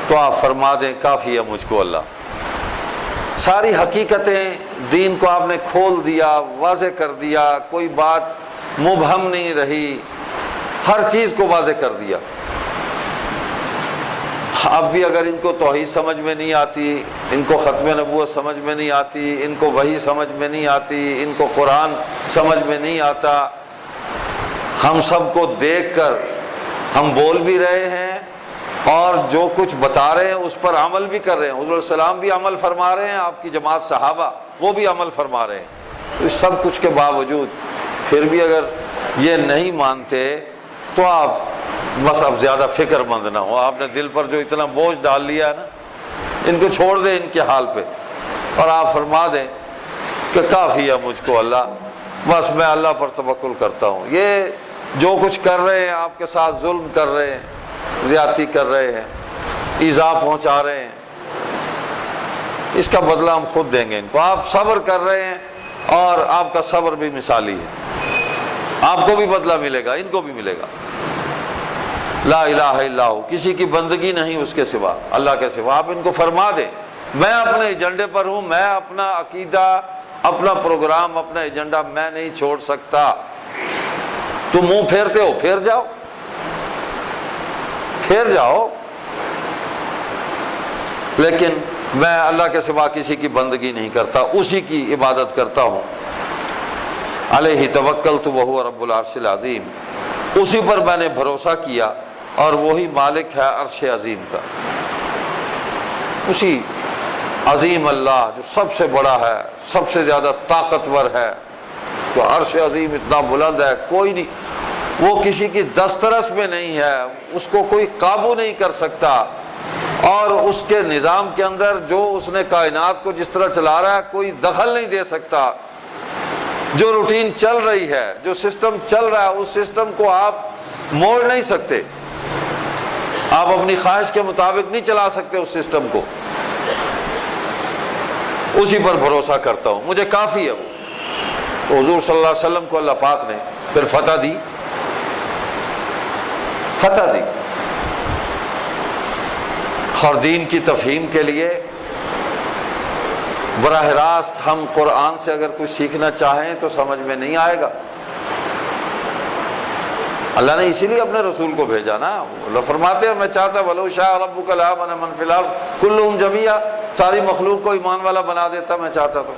تو آپ فرما دیں کافی ہے مجھ کو اللہ۔ ساری حقیقتیں دین کو آپ نے کھول دیا، واضح کر دیا، کوئی بات مبہم نہیں رہی، ہر چیز کو واضح کر دیا۔ اب بھی اگر ان کو توحید سمجھ میں نہیں آتی، ان کو ختم نبوت سمجھ میں نہیں آتی، ان کو وحی سمجھ میں نہیں آتی، ان کو قرآن سمجھ میں نہیں آتا، ہم سب کو دیکھ کر ہم بول بھی رہے ہیں اور جو کچھ بتا رہے ہیں اس پر عمل بھی کر رہے ہیں، حضور السلام بھی عمل فرما رہے ہیں، آپ کی جماعت صحابہ وہ بھی عمل فرما رہے ہیں، تو اس سب کچھ کے باوجود پھر بھی اگر یہ نہیں مانتے تو آپ بس اب زیادہ فکر مند نہ ہو، آپ نے دل پر جو اتنا بوجھ ڈال لیا ہے نا، ان کو چھوڑ دیں ان کے حال پہ، اور آپ فرما دیں کہ کافی ہے مجھ کو اللہ، بس میں اللہ پر توکل کرتا ہوں۔ یہ جو کچھ کر رہے ہیں، آپ کے ساتھ ظلم کر رہے ہیں، زیادتی کر رہے ہیں، ایذا پہنچا رہے ہیں، اس کا بدلہ ہم خود دیں گے ان کو۔ آپ صبر کر رہے ہیں اور آپ کا صبر بھی مثالی ہے، آپ کو بھی بدلہ ملے گا، ان کو بھی ملے گا۔ لا الہ الا ہو، کسی کی بندگی نہیں اس کے سوا، اللہ کے سوا۔ آپ ان کو فرما دیں میں اپنے ایجنڈے پر ہوں، میں اپنا عقیدہ، اپنا پروگرام، اپنا ایجنڈا میں نہیں چھوڑ سکتا، تم منہ پھیرتے ہو، پھیر جاؤ، پھیر جاؤ، لیکن میں اللہ کے سوا کسی کی بندگی نہیں کرتا، اسی کی عبادت کرتا ہوں۔ علیہ توکلت وہو رب العرش العظیم، اسی پر میں نے بھروسہ کیا اور وہی مالک ہے عرش عظیم کا۔ اسی عظیم اللہ جو سب سے بڑا ہے، سب سے زیادہ طاقتور ہے، تو عرش عظیم اتنا بلند ہے، کوئی نہیں، وہ کسی کی دسترس میں نہیں ہے، اس کو کوئی قابو نہیں کر سکتا، اور اس کے نظام کے اندر جو اس نے کائنات کو جس طرح چلا رہا ہے کوئی دخل نہیں دے سکتا۔ جو روٹین چل رہی ہے، جو سسٹم چل رہا ہے، اس سسٹم کو آپ موڑ نہیں سکتے، آپ اپنی خواہش کے مطابق نہیں چلا سکتے اس سسٹم کو۔ اسی پر بھروسہ کرتا ہوں، مجھے کافی ہے وہ۔ تو حضور صلی اللہ علیہ وسلم کو اللہ پاک نے پھر فتح دی، فتح دی، اور دین کی تفہیم کے لیے براہ راست ہم قرآن سے اگر کچھ سیکھنا چاہیں تو سمجھ میں نہیں آئے گا۔ اللہ نے اسی لیے اپنے رسول کو بھیجا نا۔ اللہ فرماتے ہیں میں چاہتا وَلَوْ شَاءَ رَبُّكَ لَآمَنَ مَنْ فِي الْأَرْضِ كُلُّهُمْ جَمِيعًا، ساری مخلوق کو ایمان والا بنا دیتا میں چاہتا تو،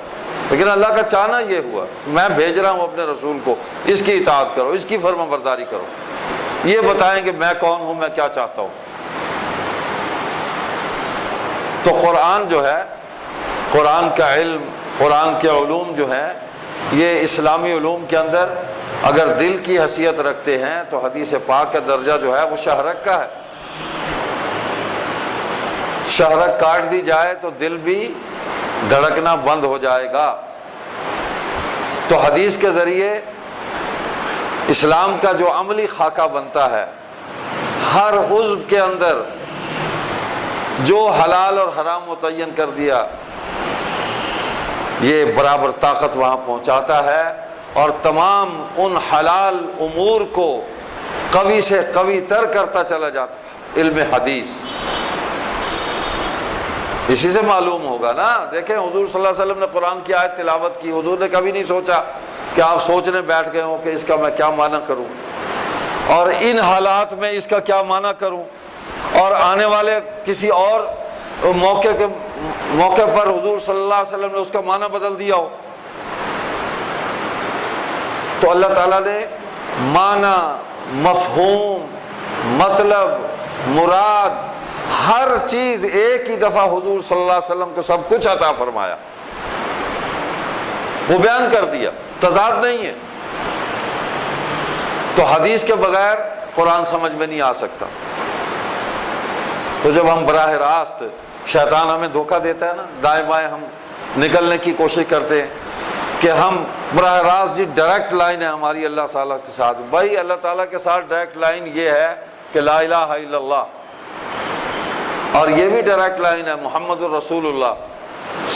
لیکن اللہ کا چاہنا یہ ہوا میں بھیج رہا ہوں اپنے رسول کو، اس کی اطاعت کرو، اس کی فرما برداری کرو، یہ بتائیں کہ میں کون ہوں، میں کیا چاہتا ہوں۔ تو قرآن جو ہے، قرآن کا علم، قرآن کے علوم جو ہیں، یہ اسلامی علوم کے اندر اگر دل کی حیثیت رکھتے ہیں تو حدیث پاک کا درجہ جو ہے وہ شہرک کا ہے۔ شہرک کاٹ دی جائے تو دل بھی دھڑکنا بند ہو جائے گا۔ تو حدیث کے ذریعے اسلام کا جو عملی خاکہ بنتا ہے، ہر عضو کے اندر جو حلال اور حرام متعین کر دیا، یہ برابر طاقت وہاں پہنچاتا ہے، اور تمام ان حلال امور کو قوی سے قوی تر کرتا چلا جاتا ہے علم حدیث۔ اسی سے معلوم ہوگا نا، دیکھیں حضور صلی اللہ علیہ وسلم نے قرآن کی آیت تلاوت کی، حضور نے کبھی نہیں سوچا کہ آپ سوچنے بیٹھ گئے ہوں کہ اس کا میں کیا معنی کروں، اور ان حالات میں اس کا کیا معنی کروں، اور آنے والے کسی اور موقع پر حضور صلی اللہ علیہ وسلم نے اس کا معنی بدل دیا ہو۔ تو اللہ تعالیٰ نے معنی، مفہوم، مطلب، مراد، ہر چیز ایک ہی دفعہ حضور صلی اللہ علیہ وسلم کو سب کچھ عطا فرمایا، وہ بیان کر دیا، تضاد نہیں ہے۔ تو حدیث کے بغیر قرآن سمجھ میں نہیں آ سکتا۔ تو جب ہم براہ راست، شیطان ہمیں دھوکہ دیتا ہے نا، دائیں بائیں ہم نکلنے کی کوشش کرتے ہیں کہ ہم براہ راست جی ڈائریکٹ لائن ہے ہماری اللہ تعالیٰ کے ساتھ۔ بھائی اللہ تعالیٰ کے ساتھ ڈائریکٹ لائن یہ ہے کہ لا الہ الا اللہ، اور یہ بھی ڈائریکٹ لائن ہے محمد الرسول اللہ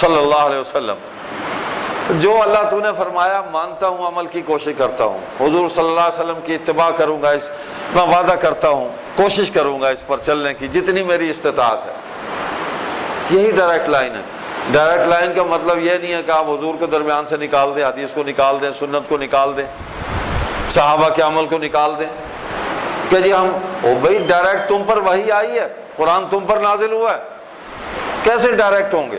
صلی اللہ علیہ وسلم۔ جو اللہ تو نے فرمایا مانتا ہوں، عمل کی کوشش کرتا ہوں، حضور صلی اللہ علیہ وسلم کی اتباع کروں گا، اس میں وعدہ کرتا ہوں، کوشش کروں گا اس پر چلنے کی جتنی میری استطاعت ہے، یہی ڈائریکٹ لائن ہے۔ ڈائریکٹ لائن کا مطلب یہ نہیں ہے کہ آپ حضور کو درمیان سے نکال دیں، حدیث کو نکال دیں، سنت کو نکال دیں، صحابہ کے عمل کو نکال دیں کہ جی ہم بھائی ڈائریکٹ تم پر وحی آئی ہے، قرآن تم پر نازل ہوا ہے، کیسے ڈائریکٹ ہوں گے؟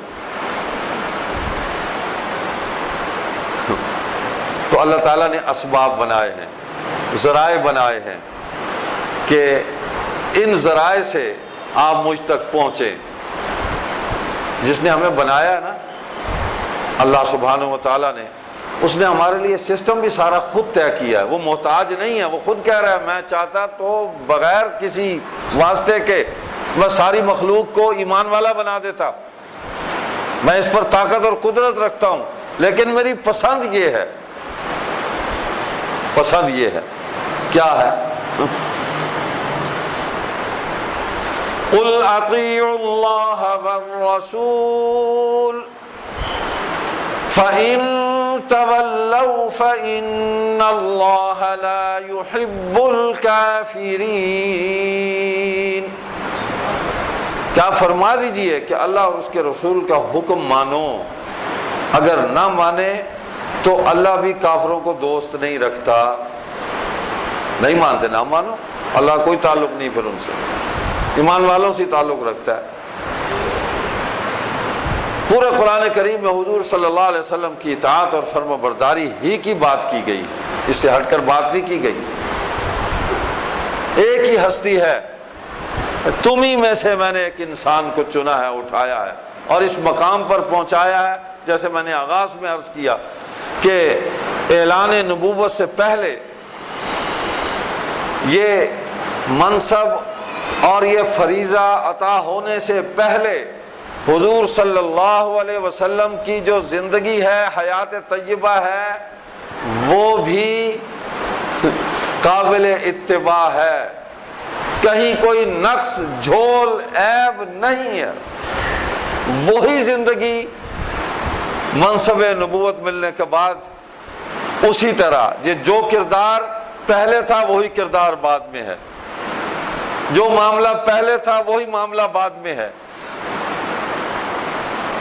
تو اللہ تعالیٰ نے اسباب بنائے ہیں، ذرائع بنائے ہیں کہ ان ذرائع سے آپ مجھ تک پہنچیں۔ جس نے ہمیں بنایا ہے نا اللہ سبحانہ و تعالیٰ نے، اس نے ہمارے لیے سسٹم بھی سارا خود طے کیا ہے، وہ محتاج نہیں ہے۔ وہ خود کہہ رہا ہے میں چاہتا تو بغیر کسی واسطے کے میں ساری مخلوق کو ایمان والا بنا دیتا، میں اس پر طاقت اور قدرت رکھتا ہوں، لیکن میری پسند یہ ہے، پسند یہ ہے، کیا ہے؟ قُلْ أَطِيعُوا اللَّهَ وَالرَّسُولَ فَإِن تَوَلَّوْا فَإِنَّ اللَّهَ لَا يُحِبُّ الْكَافِرِينَ۔ کیا فرما دیجئے کہ اللہ اور اس کے رسول کا حکم مانو، اگر نہ مانے تو اللہ بھی کافروں کو دوست نہیں رکھتا۔ نہیں مانتے نہ مانو، اللہ کوئی تعلق نہیں پھر ان سے، ایمان والوں سے تعلق رکھتا ہے۔ پورے قرآن کریم میں حضور صلی اللہ علیہ وسلم کی اطاعت اور فرما برداری ہی کی بات کی گئی، اس سے ہٹ کر بات نہیں کی گئی۔ ایک ہی ہستی ہے، تمہیں میں سے میں نے ایک انسان کو چنا ہے، اٹھایا ہے اور اس مقام پر پہنچایا ہے۔ جیسے میں نے آغاز میں عرض کیا کہ اعلان نبوت سے پہلے یہ منصب اور یہ فریضہ عطا ہونے سے پہلے حضور صلی اللہ علیہ وسلم کی جو زندگی ہے، حیات طیبہ ہے، وہ بھی قابل اتباع ہے، کہیں کوئی نقص جھول عیب نہیں ہے۔ وہی زندگی منصب نبوت ملنے کے بعد اسی طرح جو کردار پہلے تھا وہی کردار بعد میں ہے، جو معاملہ پہلے تھا وہی معاملہ بعد میں ہے،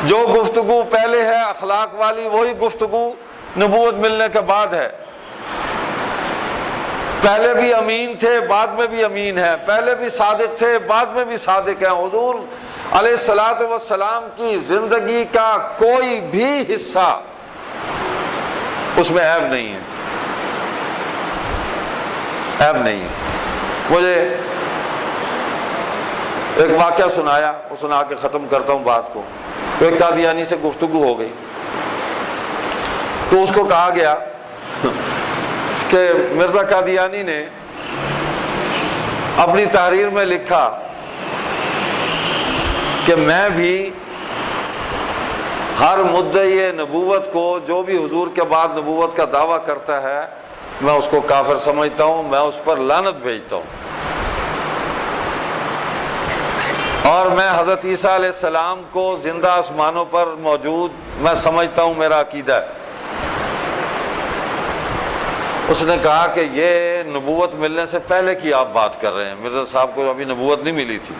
جو گفتگو پہلے ہے اخلاق والی وہی گفتگو نبوت ملنے کے بعد ہے۔ پہلے بھی امین تھے، بعد میں بھی امین ہے، پہلے بھی صادق تھے، بعد میں بھی صادق ہیں۔ حضور علیہ الصلوۃ والسلام کی زندگی کا کوئی بھی حصہ اس میں عیب نہیں ہے، عیب نہیں ہے۔ مجھے ایک واقعہ سنایا، وہ سنا کے ختم کرتا ہوں بات کو۔ ایک قادیانی سے گفتگو ہو گئی تو اس کو کہا گیا کہ مرزا قادیانی نے اپنی تحریر میں لکھا کہ میں بھی ہر مدعی نبوت کو، جو بھی حضور کے بعد نبوت کا دعویٰ کرتا ہے، میں اس کو کافر سمجھتا ہوں، میں اس پر لعنت بھیجتا ہوں، اور میں حضرت عیسیٰ علیہ السلام کو زندہ آسمانوں پر موجود میں سمجھتا ہوں، میرا عقیدہ ہے۔ اس نے کہا کہ یہ نبوت ملنے سے پہلے کی آپ بات کر رہے ہیں، مرزا صاحب کو ابھی نبوت نہیں ملی تھی،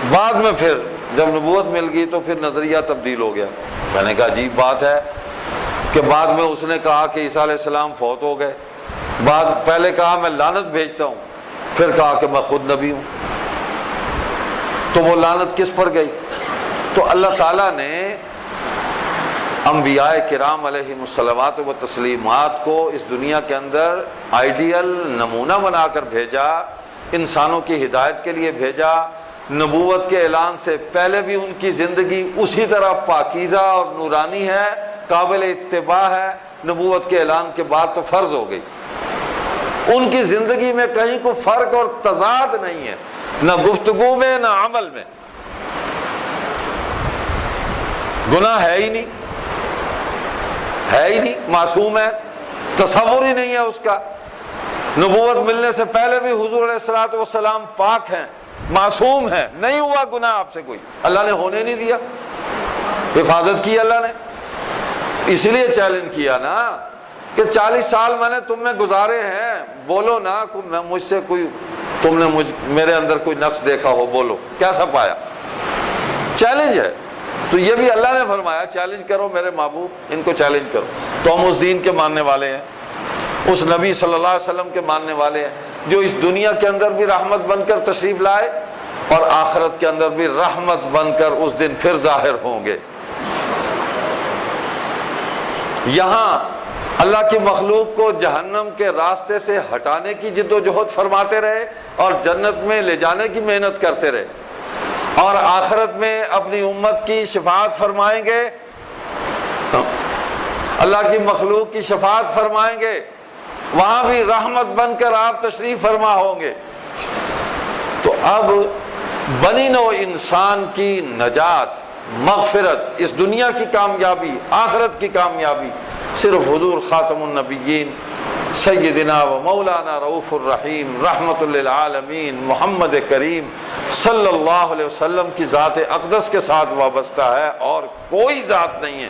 بعد میں پھر جب نبوت مل گئی تو پھر نظریہ تبدیل ہو گیا۔ میں نے کہا عجیب بات ہے کہ بعد میں اس نے کہا کہ عیسیٰ علیہ السلام فوت ہو گئے، پہلے کہا میں لعنت بھیجتا ہوں، پھر کہا کہ میں خود نبی ہوں، تو وہ لعنت کس پر گئی؟ تو اللہ تعالیٰ نے انبیاء کرام علیہم الصلوات و تسلیمات کو اس دنیا کے اندر آئیڈیل نمونہ بنا کر بھیجا، انسانوں کی ہدایت کے لیے بھیجا۔ نبوت کے اعلان سے پہلے بھی ان کی زندگی اسی طرح پاکیزہ اور نورانی ہے، قابل اتباع ہے، نبوت کے اعلان کے بعد تو فرض ہو گئی۔ ان کی زندگی میں کہیں کوئی فرق اور تضاد نہیں ہے، نہ گفتگو میں نہ عمل میں۔ گناہ ہے ہی نہیں، ہے ہی نہیں، معصوم ہے، تصور ہی نہیں ہے اس کا۔ نبوت ملنے سے پہلے بھی حضور علیہ الصلوۃ والسلام پاک ہیں، معصوم ہیں، نہیں ہوا گناہ آپ سے کوئی، اللہ نے ہونے نہیں دیا، حفاظت کی اللہ نے۔ اس لیے چیلنج کیا نا کہ 40 سال میں نے تم میں گزارے ہیں، بولو نا، مجھ سے کوئی، تم نے میرے اندر کوئی نقص دیکھا ہو، بولو کیسا پایا۔ چیلنج ہے، تو یہ بھی اللہ نے فرمایا چیلنج کرو میرے محبوب، ان کو چیلنج کرو۔ تو ہم اس دین کے ماننے والے ہیں، اس نبی صلی اللہ علیہ وسلم کے ماننے والے ہیں جو اس دنیا کے اندر بھی رحمت بن کر تشریف لائے اور آخرت کے اندر بھی رحمت بن کر اس دن پھر ظاہر ہوں گے۔ یہاں اللہ کی مخلوق کو جہنم کے راستے سے ہٹانے کی جد و جہد فرماتے رہے اور جنت میں لے جانے کی محنت کرتے رہے، اور آخرت میں اپنی امت کی شفاعت فرمائیں گے، اللہ کی مخلوق کی شفاعت فرمائیں گے، وہاں بھی رحمت بن کر آپ تشریف فرما ہوں گے۔ تو اب بنی نوع انسان کی نجات، مغفرت، اس دنیا کی کامیابی، آخرت کی کامیابی صرف حضور خاتم النبیین سیدنا و مولانا رؤوف الرحیم رحمت للعالمین محمد کریم صلی اللہ علیہ وسلم کی ذات اقدس کے ساتھ وابستہ ہے، اور کوئی ذات نہیں ہے،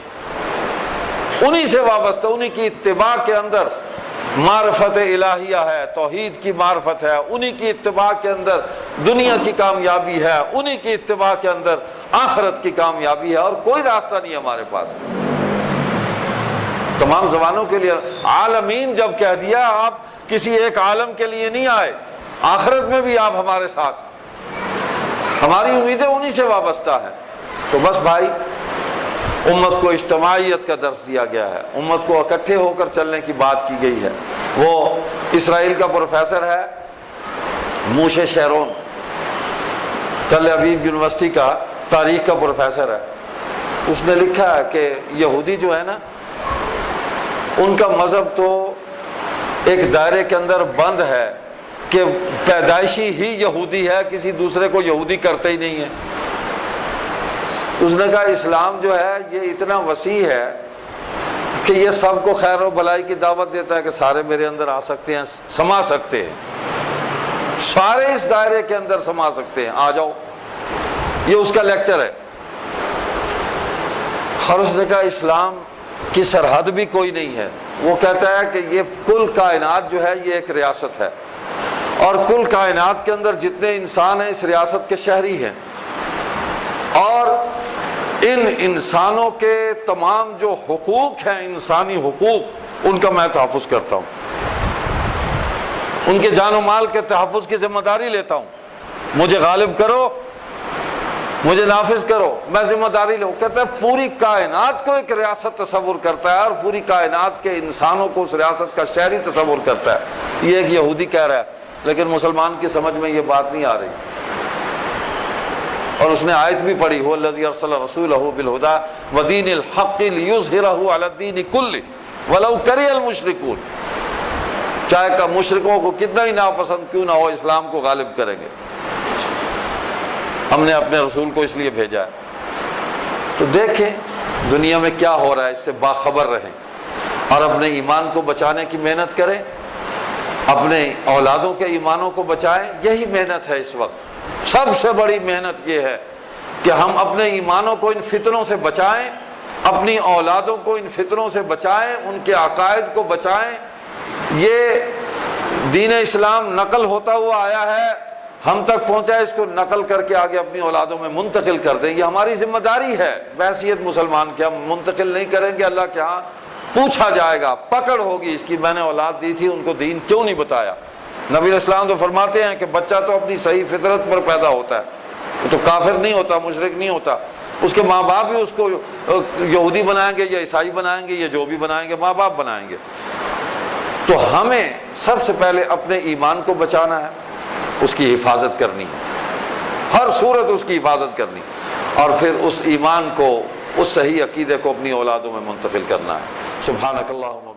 انہی سے وابستہ، انہی کی اتباع کے اندر معرفت الہیہ ہے، توحید کی معرفت ہے، انہی کی اتباع کے اندر دنیا کی کامیابی ہے، انہی کی اتباع کے اندر آخرت کی کامیابی ہے، اور کوئی راستہ نہیں ہے ہمارے پاس۔ تمام زبانوں کے لیے عالمین جب کہہ دیا، آپ کسی ایک عالم کے لیے نہیں آئے، آخرت میں بھی آپ ہمارے ساتھ، ہماری امیدیں انہی سے وابستہ ہیں۔ تو بس بھائی، امت کو اجتماعیت کا درس دیا گیا ہے، امت کو اکٹھے ہو کر چلنے کی بات کی گئی ہے۔ وہ اسرائیل کا پروفیسر ہے موشے شیرون، تل ابیب یونیورسٹی کا تاریخ کا پروفیسر ہے، اس نے لکھا ہے کہ یہودی جو ہے نا، ان کا مذہب تو ایک دائرے کے اندر بند ہے کہ پیدائشی ہی یہودی ہے، کسی دوسرے کو یہودی کرتے ہی نہیں ہے۔ اس نے کہا اسلام جو ہے یہ اتنا وسیع ہے کہ یہ سب کو خیر و بھلائی کی دعوت دیتا ہے کہ سارے میرے اندر آ سکتے ہیں، سما سکتے ہیں، سارے اس دائرے کے اندر سما سکتے ہیں، آ جاؤ۔ یہ اس کا لیکچر ہے۔ اور اس نے کہا اسلام کی سرحد بھی کوئی نہیں ہے، وہ کہتا ہے کہ یہ کل کائنات جو ہے یہ ایک ریاست ہے، اور کل کائنات کے اندر جتنے انسان ہیں اس ریاست کے شہری ہیں، اور ان انسانوں کے تمام جو حقوق ہیں، انسانی حقوق، ان کا میں تحفظ کرتا ہوں، ان کے جان و مال کے تحفظ کی ذمہ داری لیتا ہوں، مجھے غالب کرو، مجھے نافذ کرو، میں ذمہ داری لوں۔ کہتا ہے پوری کائنات کو ایک ریاست تصور کرتا ہے، اور پوری کائنات کے انسانوں کو اس ریاست کا شہری تصور کرتا ہے۔ یہ ایک یہودی کہہ رہا ہے، لیکن مسلمان کی سمجھ میں یہ بات نہیں آ رہی، اور اس نے آیت بھی پڑھی، هو الذی ارسل رسولہ بالہدی ودین الحق لیظہرہ علی الدین کلہ ولو کرہ المشرکون، چاہے کہ مشرکوں کو کتنا ہی ناپسند کیوں نہ ہو، اسلام کو غالب کریں گے۔ ہم نے اپنے رسول کو اس لیے بھیجا ہے۔ تو دیکھیں دنیا میں کیا ہو رہا ہے، اس سے باخبر رہیں اور اپنے ایمان کو بچانے کی محنت کریں، اپنے اولادوں کے ایمانوں کو بچائیں۔ یہی محنت ہے اس وقت، سب سے بڑی محنت یہ ہے کہ ہم اپنے ایمانوں کو ان فتنوں سے بچائیں، اپنی اولادوں کو ان فتنوں سے بچائیں، ان کے عقائد کو بچائیں۔ یہ دین اسلام نقل ہوتا ہوا آیا ہے، ہم تک پہنچا ہے، اس کو نقل کر کے آگے اپنی اولادوں میں منتقل کر دیں۔ یہ ہماری ذمہ داری ہے بحیثیت مسلمان کے، ہم منتقل نہیں کریں گے، اللہ کے ہاں پوچھا جائے گا، پکڑ ہوگی اس کی، میں نے اولاد دی تھی ان کو دین کیوں نہیں بتایا۔ نبی علیہ السلام تو فرماتے ہیں کہ بچہ تو اپنی صحیح فطرت پر پیدا ہوتا ہے، وہ تو کافر نہیں ہوتا، مشرک نہیں ہوتا، اس کے ماں باپ بھی اس کو یہودی بنائیں گے یا عیسائی بنائیں گے یا جو بھی بنائیں گے، ماں باپ بنائیں گے۔ تو ہمیں سب سے پہلے اپنے ایمان کو بچانا ہے، اس کی حفاظت کرنی ہے، ہر صورت اس کی حفاظت کرنی، اور پھر اس ایمان کو، اس صحیح عقیدے کو اپنی اولادوں میں منتقل کرنا ہے۔ سبحانک اللہم